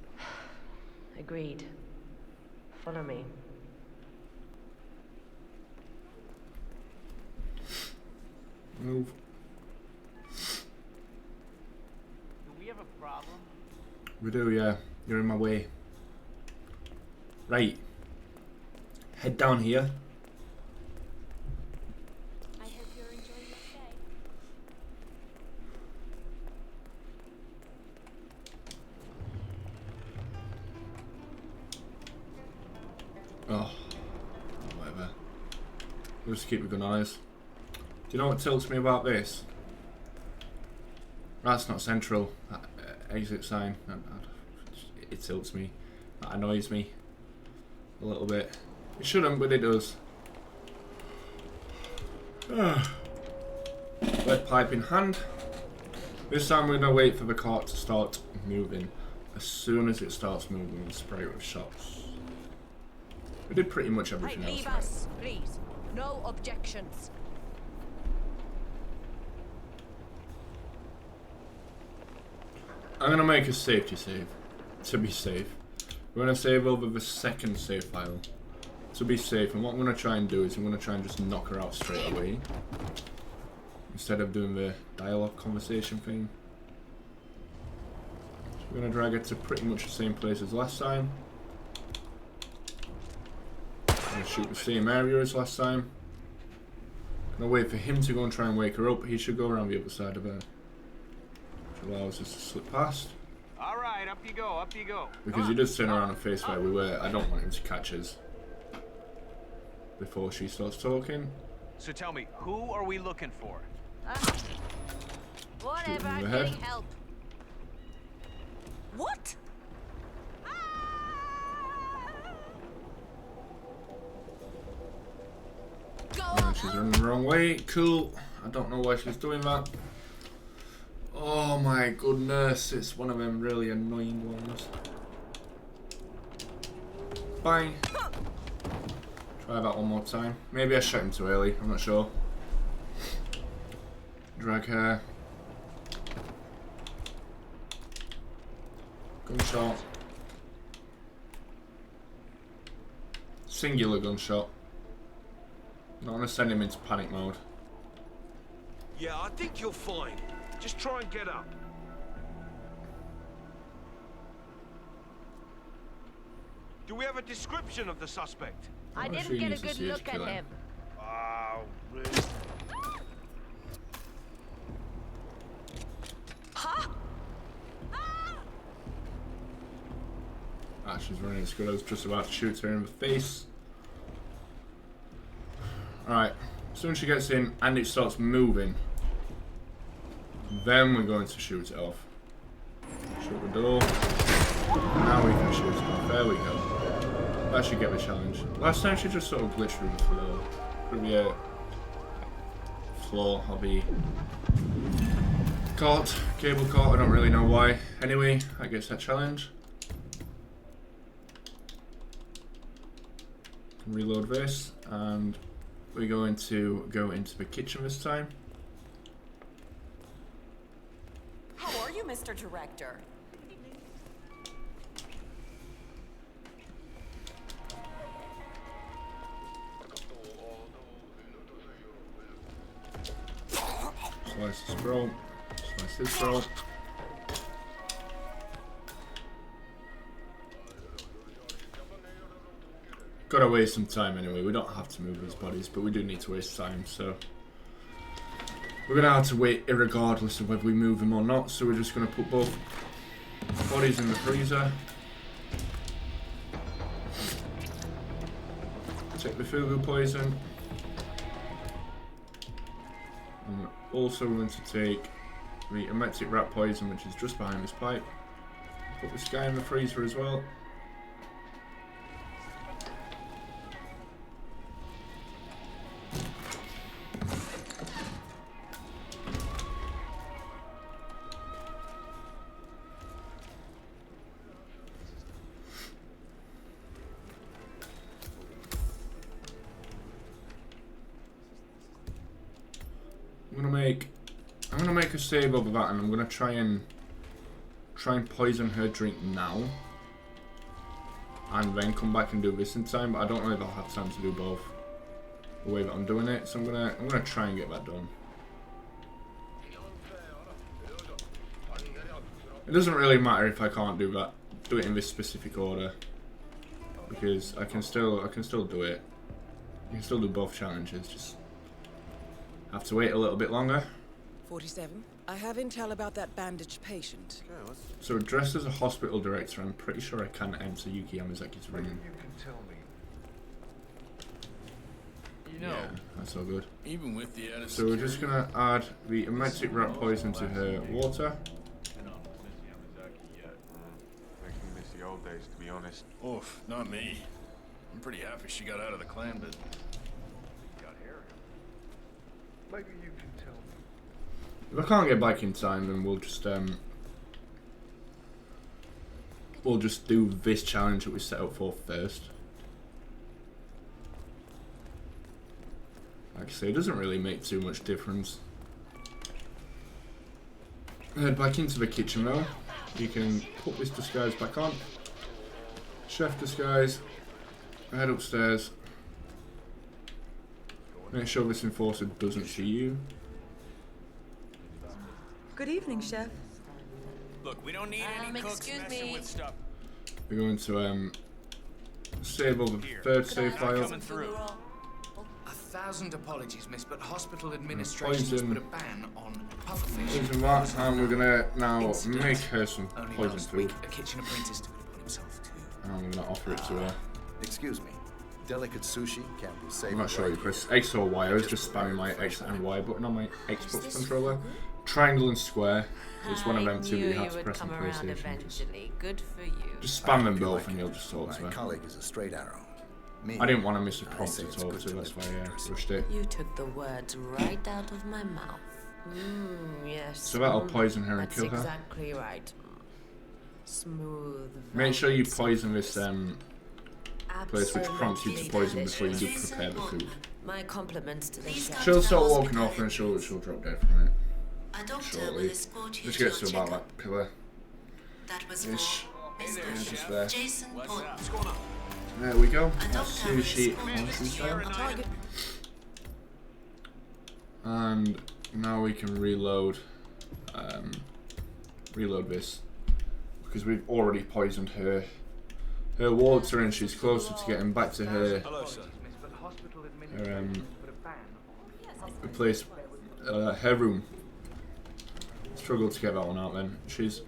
Agreed. Follow me. Move. Do we have a problem? We do, yeah. You're in my way. Right. Head down here. I hope you're enjoying your stay. Oh. Whatever. We'll just keep a gun on us. Do you know what tilts me about this? That's not central. That, exit sign. tilts me. That annoys me a little bit. It shouldn't, but it does. Lead pipe in hand. This time we're going to wait for the cart to start moving. As soon as it starts moving, we'll spray it with shots. We did pretty much everything else. Leave us, please. No objections. I'm going to make a safety save. To be safe. We're going to save over the second save file. To be safe. And what I'm going to try and do is I'm going to try and just knock her out straight away. Instead of doing the dialogue conversation thing. So we're going to drag her to pretty much the same place as last time. Going to shoot the same area as last time. Going to wait for him to go and try and wake her up. He should go around the other side of her. Which allows us to slip past. Alright, up you go, up you go. Because he does turn around and face where we were. I don't want him to catch us before she starts talking. So tell me, who are we looking for? Whatever, I'm ahead. getting help. What? Oh, she's running the wrong way. Cool. I don't know why she's doing that. Oh my goodness, it's one of them really annoying ones. Bang. Try that one more time. Maybe I shot him too early, I'm not sure. Drag her. Gunshot. Singular gunshot. Not gonna send him into panic mode. Yeah, I think you're fine. Just try and get up. Do we have a description of the suspect? I didn't get a good look at him. Oh, really? Huh? Ah, she's running as good. I was just about to shoot her in the face. Alright, as soon as she gets in and it starts moving, then we're going to shoot it off. Shut the door. Now we can shoot it off. There we go. That should get the challenge. Last time she just sort of glitched through the floor. Through the floor of the cart. Cable cart, I don't really know why. Anyway, that gets that challenge. Reload this, and we're going to go into the kitchen this time. How are you, Mr. Director? Slice his throat. Slice his throat. Gotta waste some time anyway. We don't have to move these bodies, but we do need to waste time, so we're gonna have to wait irregardless of whether we move them or not. So we're just gonna put both bodies in the freezer. Take the fugu poison. And we're also going to take the emetic rat poison, which is just behind this pipe. Put this guy in the freezer as well. I'm gonna make a save over that, and I'm gonna try and poison her drink now, and then come back and do this in time. But I don't know if I'll have time to do both the way that I'm doing it. So I'm gonna try and get that done. It doesn't really matter if I can't do that. Do it in this specific order, because I can still do it. You can still do both challenges. Just have to wait a little bit longer. 47. I have intel about that bandaged patient. So dressed as a hospital director, I'm pretty sure I can enter Yuki Yamazaki's room. You can tell me. You know, yeah, that's all good. even with the added So we're just gonna add the emetic rat poison to her water. old days, to be honest. Oof, not me. I'm pretty happy she got out of the clan business. Got Harry. Maybe you can tell me. If I can't get back in time, then we'll just do this challenge that we set up for first. Like I say, it doesn't really make too much difference. Head back into the kitchen though. You can put this disguise back on. Chef disguise. Head upstairs. Make sure this enforcer doesn't see you. Good evening, Chef. Look, we don't need any cooks messing with stuff. We're going to save over the third save file. Coming through. 1,000 apologies, miss, but hospital administration has put a ban on pufferfish. Poison that, and we're gonna now make her some poison food. A kitchen apprentice took it upon himself too. And I'm gonna offer it to her. Excuse me. Delicate sushi can be saved. I'm not sure you press X or Y. I was just spamming my X and Y button on my Xbox controller. Triangle and square. It's one of them two that you have to press on PlayStation. Eventually. Good for you. Just spam them both and you'll just talk to My her. colleague is a straight arrow. Me, I didn't want to miss a I prompt say to it's talk good to, to that's why live I rushed it. You took the words right out of my mouth. Yes. So that'll poison her and kill her. That's exactly right. Smooth. Make sure you poison this place which prompts you to poison before you do Jason prepare the food. Portman. My compliments to the Please chef. come She'll to the start walking hospital off and she'll entrance. drop dead from it. A doctor Shortly. will escort you Just to your gets to about checkup. that pillar. That was Ish. for Mr. Yeah, just there. Jason Portman. What's going on? There we go. A That's doctor will sushi escort on you some to your style. appointment. And now we can reload this because we've already poisoned her water and she's closer to getting back to her place, her room. Struggled to get that one out then. She's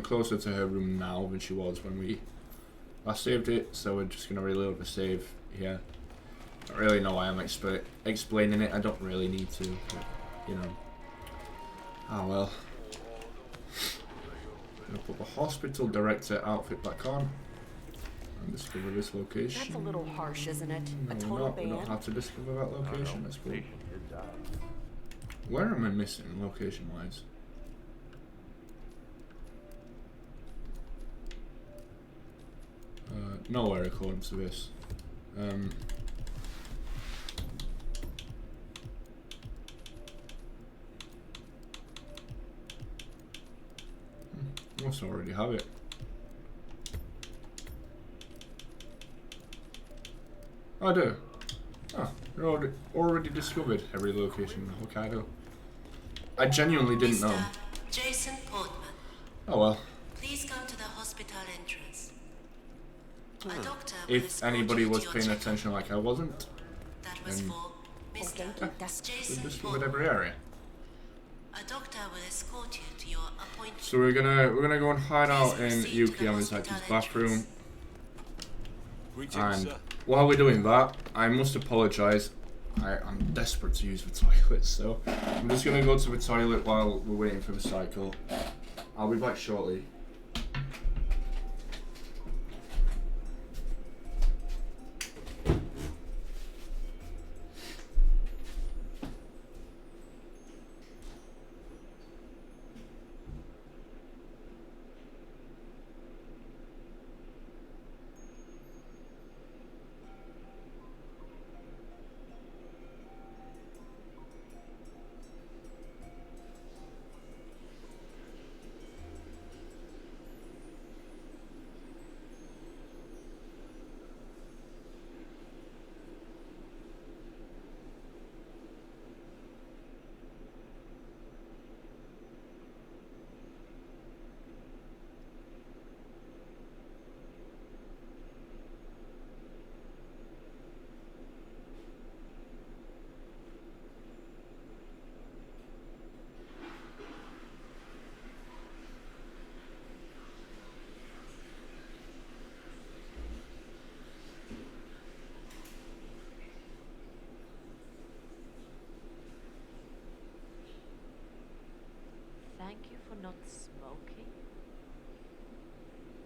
closer to her room now than she was when we last saved it, so we're just gonna reload the save here. I don't really know why I'm explaining it. I don't really need to, but, you know. Oh well. I'm gonna put the hospital director outfit back on and discover this location. That's a little harsh, isn't it? No, A total we don't have to discover that location. That's cool. Where am I missing location-wise? Nowhere according to this. Must already have it. I do. Oh, you're already discovered every location in Hokkaido. I genuinely didn't know. Jason Portman. Oh well. Please come to the hospital entrance. A doctor will If escort anybody you to was your paying checkup. attention like I wasn't, That was then for Mr. we've Jason discovered Portman. every area. A doctor will escort you to your appointment. So we're gonna go and hide out in proceed Yuki to the Yamazaki's hospital bathroom. Greetings, And sir. while we're doing that, I must apologise. I'm desperate to use the toilet, so I'm just gonna go to the toilet while we're waiting for the cycle. I'll be back shortly.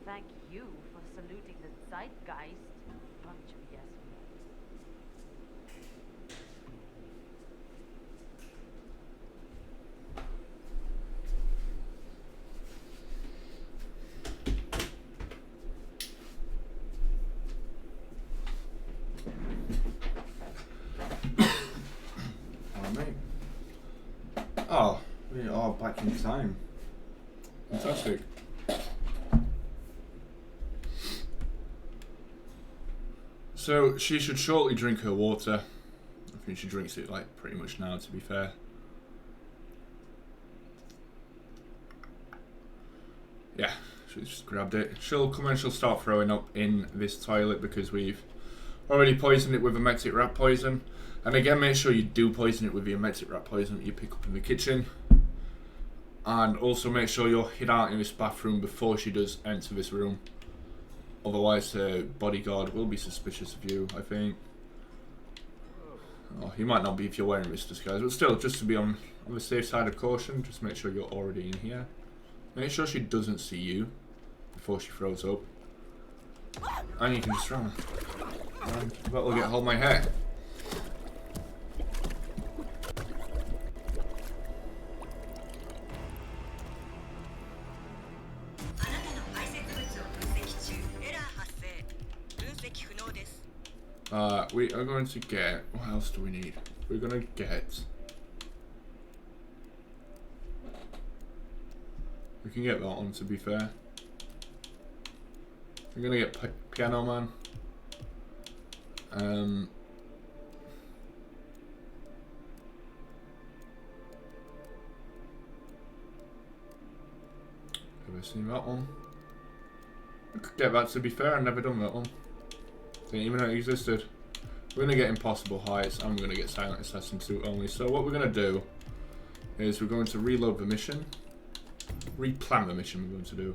thank you for saluting the zeitgeist. Bunch of yes men. Oh, we are back in time. Fantastic. So she should shortly drink her water. I think she drinks it like pretty much now, to be fair. Yeah, she's just grabbed it. She'll come and she'll start throwing up in this toilet because we've already poisoned it with emetic rat poison. And again, make sure you do poison it with the emetic rat poison that you pick up in the kitchen. And also make sure you're hid out in this bathroom before she does enter this room. Otherwise, her bodyguard will be suspicious of you, I think. Oh, he might not be if you're wearing this disguise, but still, just to be on the safe side of caution, just make sure you're already in here. Make sure she doesn't see you before she throws up. And you can just run. And that'll get hold of my hair. We are going to get, what else do we need? We're going to get, we can get that one, to be fair. We're going to get Piano Man. Have I seen that one? I could get that, to be fair. I've never done that one. Didn't even know it existed. We're going to get Impossible Heights and we're going to get Silent Assassin 2 only. So what we're going to do is we're going to reload the mission. Replan the mission we're going to do.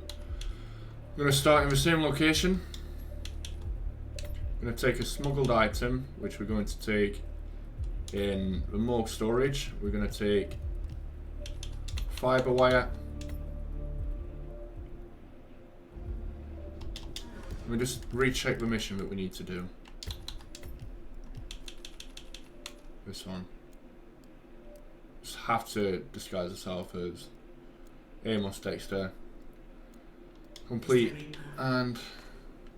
We're going to start in the same location. We're going to take a smuggled item, which we're going to take in the morgue storage. We're going to take fiber wire. We just recheck the mission that we need to do. This one. Just have to disguise yourself as Amos Dexter. Complete and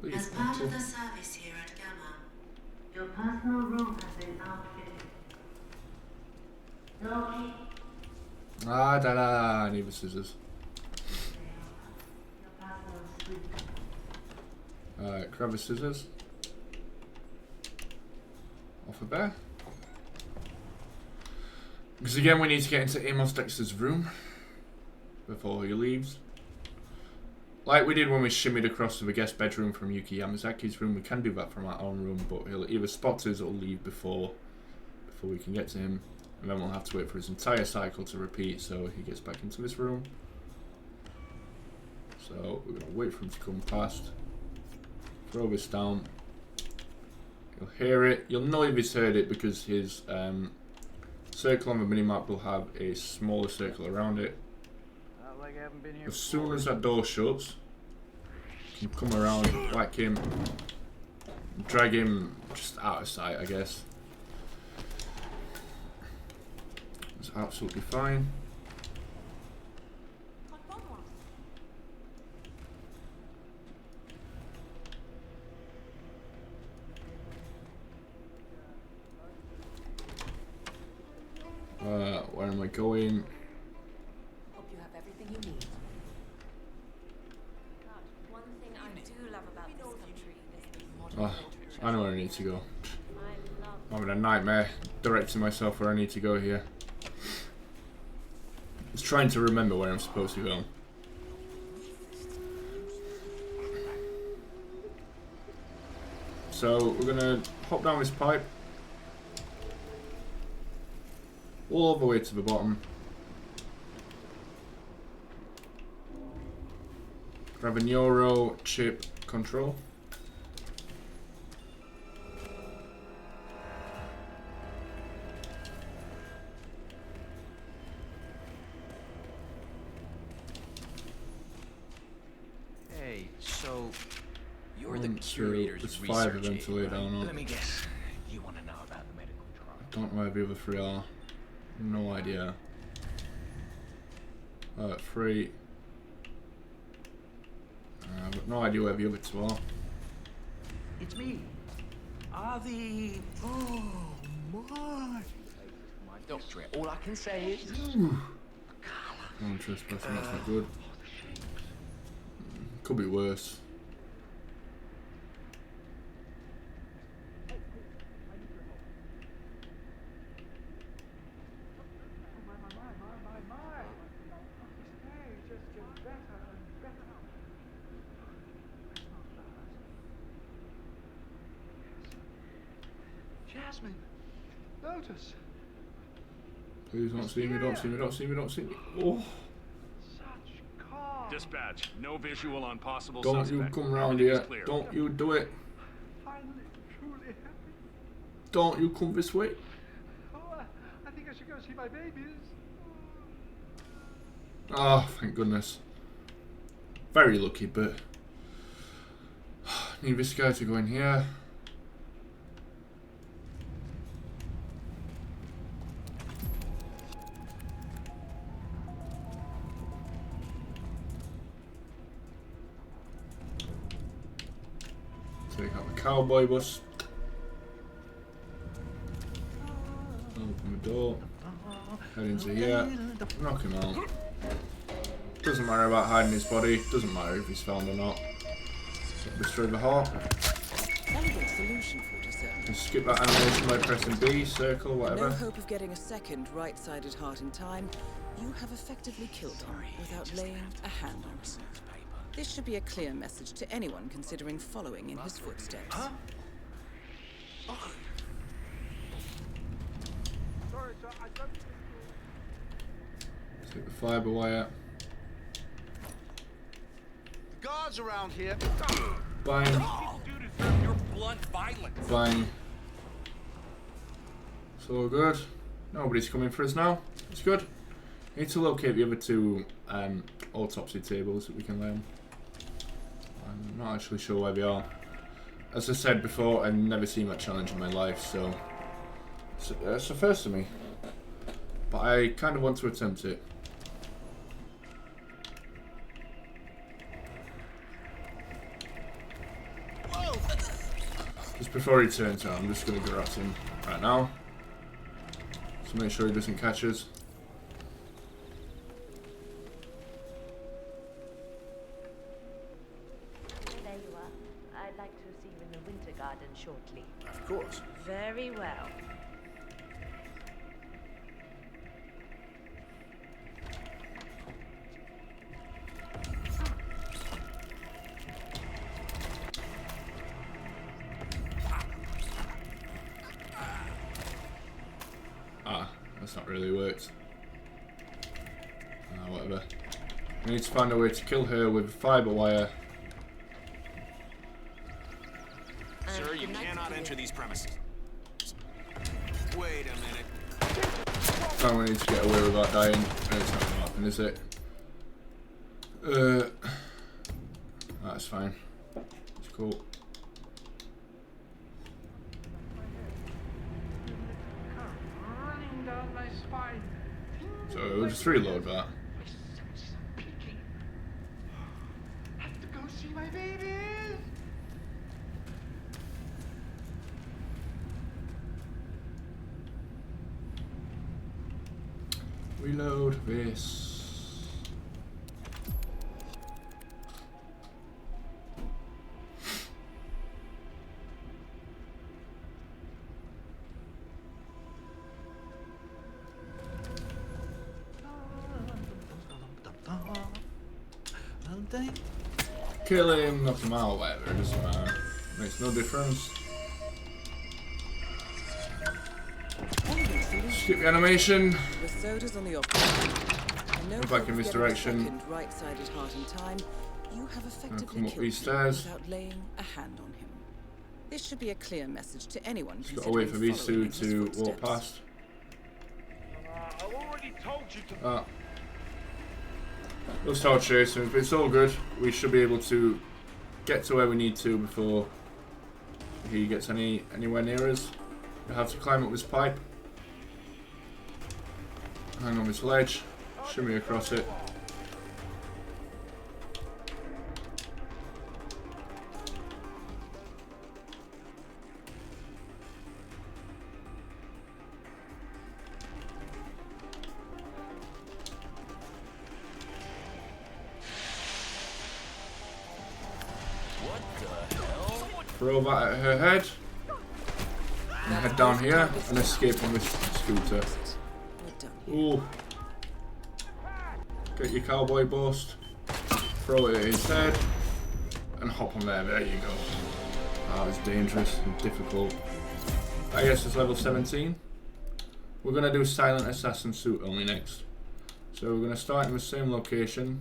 leave. As part of the service here at Gamma, your personal room has been outfitted. No key. Ah, I need the scissors. Your personal suite. Grab the scissors. Off of there. Because again, we need to get into Amos Dexter's room before he leaves. Like we did when we shimmied across to the guest bedroom from Yuki Yamazaki's room. We can do that from our own room, but he'll either spot us or leave before we can get to him. And then we'll have to wait for his entire cycle to repeat so he gets back into this room. So we're going to wait for him to come past. Throw this down. You'll hear it. You'll know if he's heard it because his circle on the minimap will have a smaller circle around it. Like I haven't been here As soon as that door shuts, you can come around, whack him, drag him just out of sight, I guess. It's absolutely fine. Where am I going? Hope you have everything you need. One thing I do love about this country is the modern literature. I know where I need to go. I'm having a nightmare directing myself where I need to go here. Just trying to remember where I'm supposed to go. So we're gonna hop down this pipe. All the way to the bottom. Grab a neuro chip control. Hey, Okay, so you're the 1, 2, curator's there's 5 research eventually aide, down right? on. Let me guess. You want to know about the medical trial? I don't know where the other 3 are. No idea. 3. I've got no idea where the other 2 are. It's me. Avi. Oh my. My doctorate. All I can say is. I'm trespassing, that's not good. Could be worse. Jasmine, Lotus. Please don't see me, don't see me, don't see me, don't see me. Oh. Dispatch, no visual on possible Don't suspect. you come round here. Don't you do it. Finally, truly happy. Don't you come this way. Oh, I think I should go see my babies. Oh, thank goodness. Very lucky, but need this guy to go in here. Take out the cowboy bus. Open the door. Head into here. Knock him out. Doesn't matter about hiding his body. Doesn't matter if he's found or not. Destroy the heart. Elegant solution, 47. Just skip that animation by pressing B, circle, whatever. No hope of getting a second right-sided heart in time. You have effectively killed him without laying a hand on him. This should be a clear message to anyone considering following in his footsteps. Huh? Oh. Sorry, sir, I don't... Take the fiber wire. Guards around here. Bang. Your blunt violence. Bang. It's all good. Nobody's coming for us now. It's good. Need to locate the other 2 autopsy tables that we can lay on. I'm not actually sure where they are. As I said before, I've never seen that challenge in my life, so it's the first for me. But I kind of want to attempt it. Just before he turns out, I'm just going to go at him right now. To make sure he doesn't catch us. There you are. I'd like to see you in the Winter Garden shortly. Of course. Very well. That's not really worked. Whatever. I need to find a way to kill her with fiber wire. Sir, you cannot enter these premises. Wait a minute. Oh, we need to get away without dying. It's not going to happen, is it? That's fine. It's cool. So we'll just reload that. Have to go see my babies. Reload this. Kill him, knock him out, whatever, it doesn't matter. Makes no difference. Skip the animation. With Soders on the opposite. Go back in this direction. Right-sided heart in time. You have effectively come up killed these him stairs. without laying a hand on him. This should be a clear message to anyone Just gotta wait for these 2 to walk past. I already told you to... Those tower chasers, but it's all good. We should be able to get to where we need to before he gets anywhere near us. We have to climb up this pipe, hang on this ledge, shimmy across it. Throw that at her head, and head down here and escape on this scooter. Ooh. Get your cowboy bust, throw it at his head, and hop on there. There you go. That was dangerous and difficult. I guess it's level 17. We're going to do silent assassin suit only next. So we're going to start in the same location.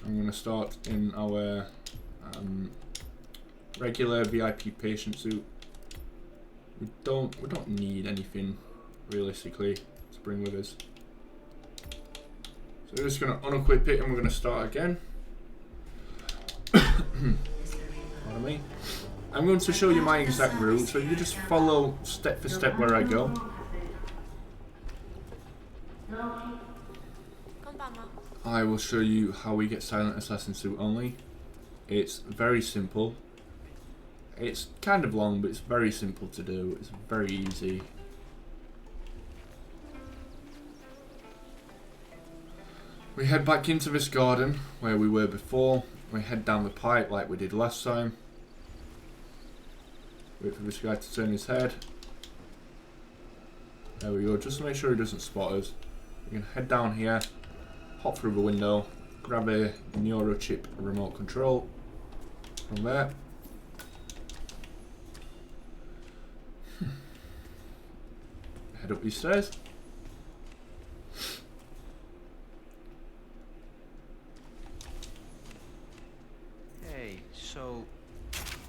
I'm going to start in our regular VIP patient suit. We don't need anything realistically to bring with us. So we're just gonna unequip it and we're gonna start again. Pardon me. I'm going to show you my exact route, so you just follow step for step where I go. I will show you how we get silent assassin suit only. It's very simple. It's kind of long, but it's very simple to do. It's very easy. We head back into this garden where we were before. We head down the pipe like we did last time. Wait for this guy to turn his head. There we go, just to make sure he doesn't spot us. We can head down here, hop through the window, grab a neurochip remote control from there. Head up these stairs. Hey, so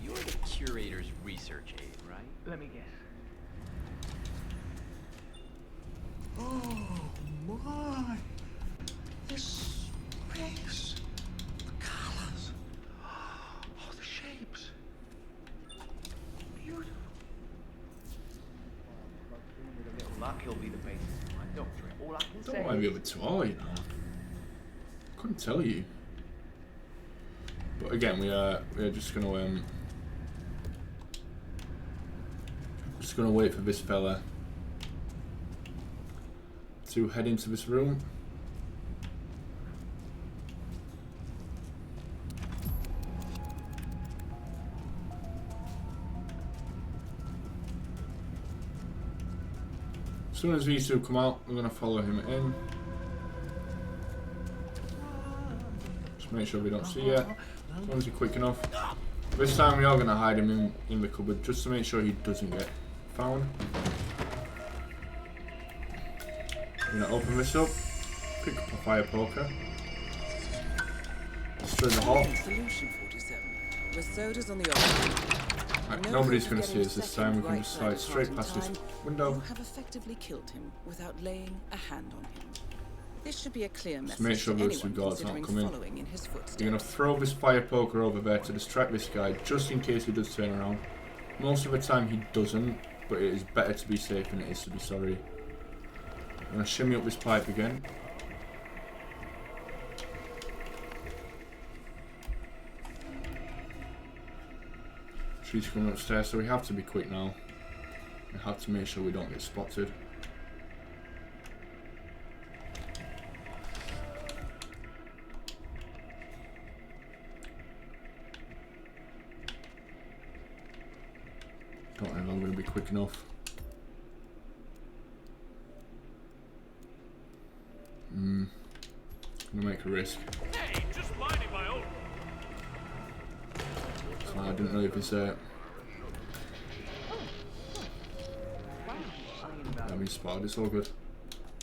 you're the curator's research aide, right? Let me guess. Oh my! This space, the colors, oh the shapes, beautiful. With a little luck, he'll be the basis of my doctorate. All I can say. Don't mind the other two are, you know. Couldn't tell you. But again, we're just gonna wait for this fella to head into this room. As soon as these two come out, we're gonna follow him in. Just make sure we don't see it. As long as you're quick enough. This time we are going to hide him in the cupboard just to make sure he doesn't get found. I'm going to open this up, pick up a fire poker, destroy the hall. Solution 47. With Soders on the opposite. Right, nobody's going to see us this time. We can just slide straight past this window. You have effectively killed him without laying a hand on him. This should be a clear message. Just make sure to those two anyone guards aren't considering coming. following in his footsteps. You're going to throw this fire poker over there to distract this guy just in case he does turn around. Most of the time he doesn't, but it is better to be safe than it is to be sorry. I'm going to shimmy up this pipe again. She's coming upstairs, so we have to be quick now. We have to make sure we don't get spotted. Don't know if I'm going to be quick enough. I'm going to make a risk. Hey, just minding my own. So I didn't know if it's I've been spotted, it's all good.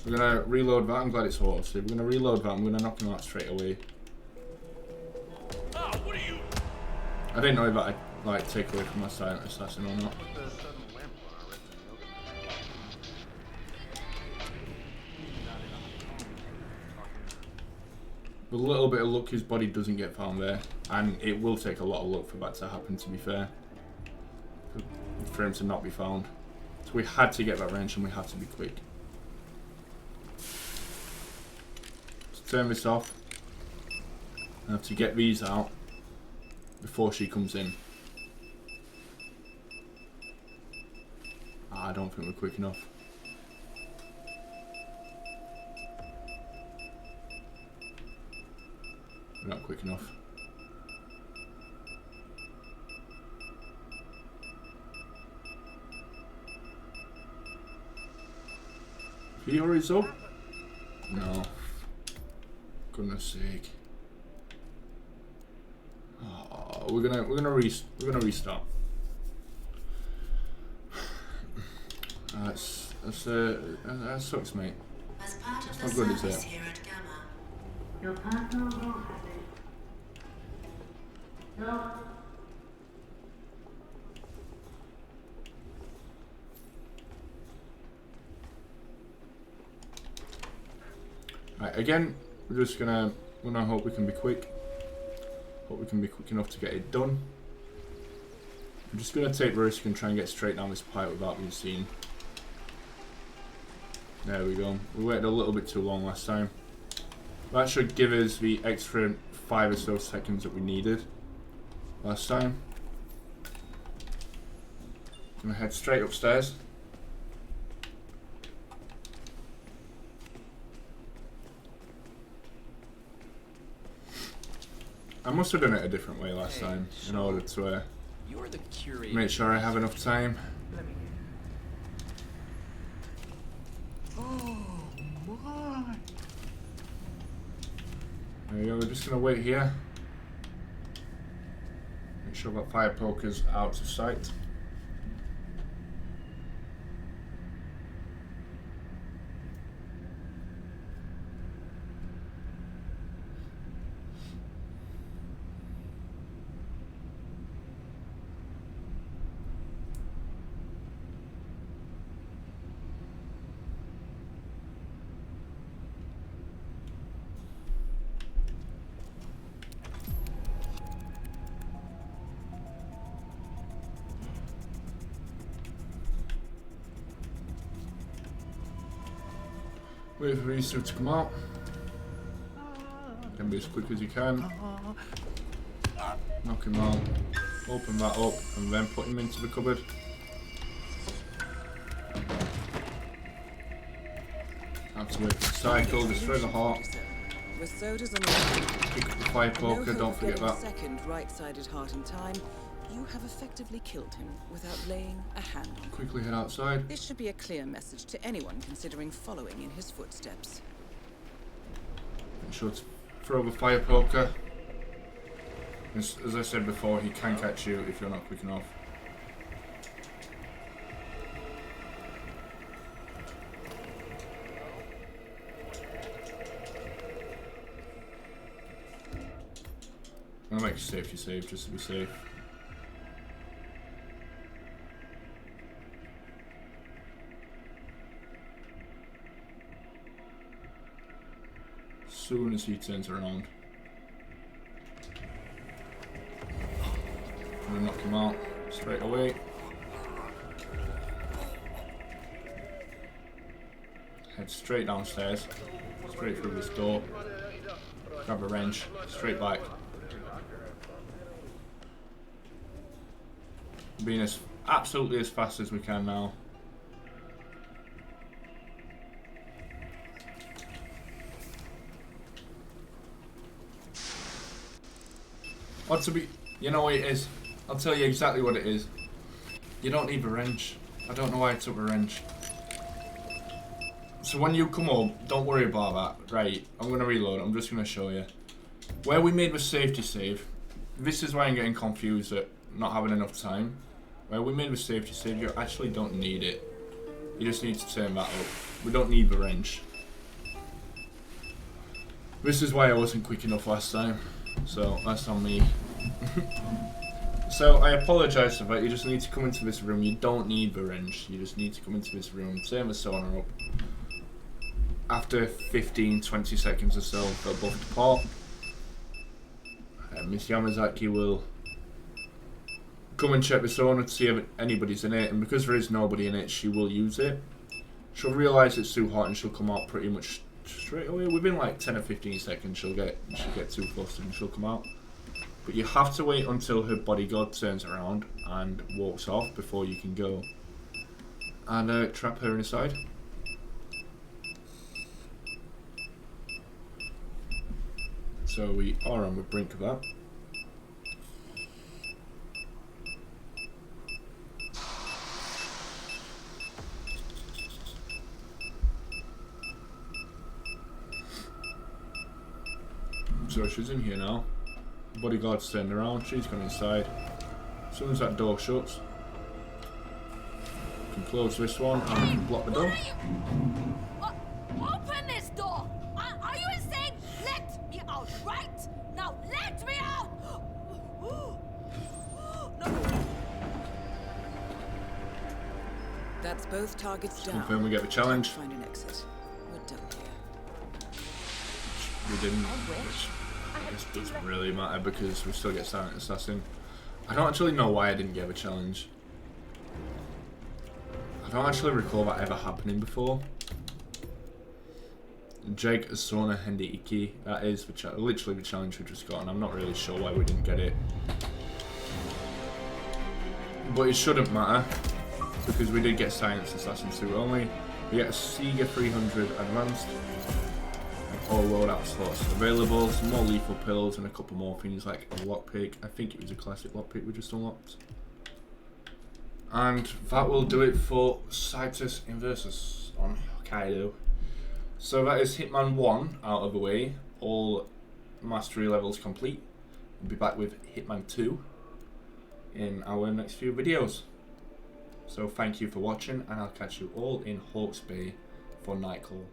We're going to reload that, I'm glad it's auto save. We're going to reload that, I'm going to knock him out straight away. Oh, what are you? I didn't know if I'd like take away from my silent assassin or not. With a little bit of luck, his body doesn't get found there. And it will take a lot of luck for that to happen, to be fair. For him to not be found. So we had to get that wrench and we had to be quick. Let's turn this off. I have to get these out before she comes in. I don't think we're quick enough. We're not quick enough. He hurries up? No. Goodness sake. Oh, we're gonna restart. That sucks, mate. As part of That's the not good, is service it? here at Gamma, Your personal room habit. No. Right, again, we're just gonna hope we can be quick. Hope we can be quick enough to get it done. I'm just gonna take the risk and try and get straight down this pipe without being seen. There we go. We waited a little bit too long last time. That should give us the extra 5 or so seconds that we needed last time. I'm gonna head straight upstairs. I must have done it a different way last time in order to You're the curator. make sure I have enough time. Oh my! There we go, we're just gonna wait here. Make sure that fire poker's out of sight. Wait for these two to come out. Can be as quick as you can. Knock him out. Open that up and then put him into the cupboard. Have to wait for the cycle, destroy the heart. With Soders on the Pick up the fire poker, no don't hope of forget getting that. a second right-sided heart in time. You have effectively killed him without laying a hand on him. Quickly head outside. This should be a clear message to anyone considering following in his footsteps. Make sure to throw the fire poker. As I said before, he can catch you if you're not quick enough. I'm gonna make a safety save just to be safe. As soon as he turns around, I'm gonna knock him out straight away. Head straight downstairs, straight through this door. Grab a wrench, straight back. Being as absolutely as fast as we can now. Or to be, you know what it is? I'll tell you exactly what it is. You don't need a wrench. I don't know why I took a wrench. So when you come up, don't worry about that. Right, I'm gonna reload. I'm just gonna show you. Where we made the safety save, this is why I'm getting confused at not having enough time. Where we made the safety save, you actually don't need it. You just need to turn that up. We don't need the wrench. This is why I wasn't quick enough last time. So that's on me. So I apologise for that. You just need to come into this room. You don't need the wrench. You just need to come into this room, turn the sauna up. After 15-20 seconds or so, they'll both depart. Miss Yamazaki will come and check the sauna to see if anybody's in it, and because there is nobody in it, she will use it. She'll realise it's too hot and she'll come out pretty much straight away. Within like 10 or 15 seconds she'll get too flustered and she'll come out. But you have to wait until her bodyguard turns around and walks off before you can go and trap her inside. So we are on the brink of that. So she's in here now. Bodyguard's turned around, she's gone inside. As soon as that door shuts, we can close this one and we can block the door. Open this door! Are you insane? Let me out, right? Now let me out! No. That's both targets down. Confirm we get the challenge. Find an exit. We're done here. We didn't, which I guess doesn't really matter because we still get Silent Assassin. I don't actually know why I didn't get a challenge. I don't actually recall that ever happening before. Jake Asona Hendi Iki, that is literally the challenge we just got, and I'm not really sure why we didn't get it. But it shouldn't matter because we did get Silent Assassin 2 only. We get a Sega 300 Advanced. All loadout slots available, some more lethal pills and a couple more things like a lockpick. I think it was a classic lockpick we just unlocked. And that will do it for Citus Inversus on Hokkaido. So that is Hitman 1 out of the way, all mastery levels complete. We'll be back with Hitman 2 in our next few videos. So thank you for watching and I'll catch you all in Hawke's Bay for Nightcall.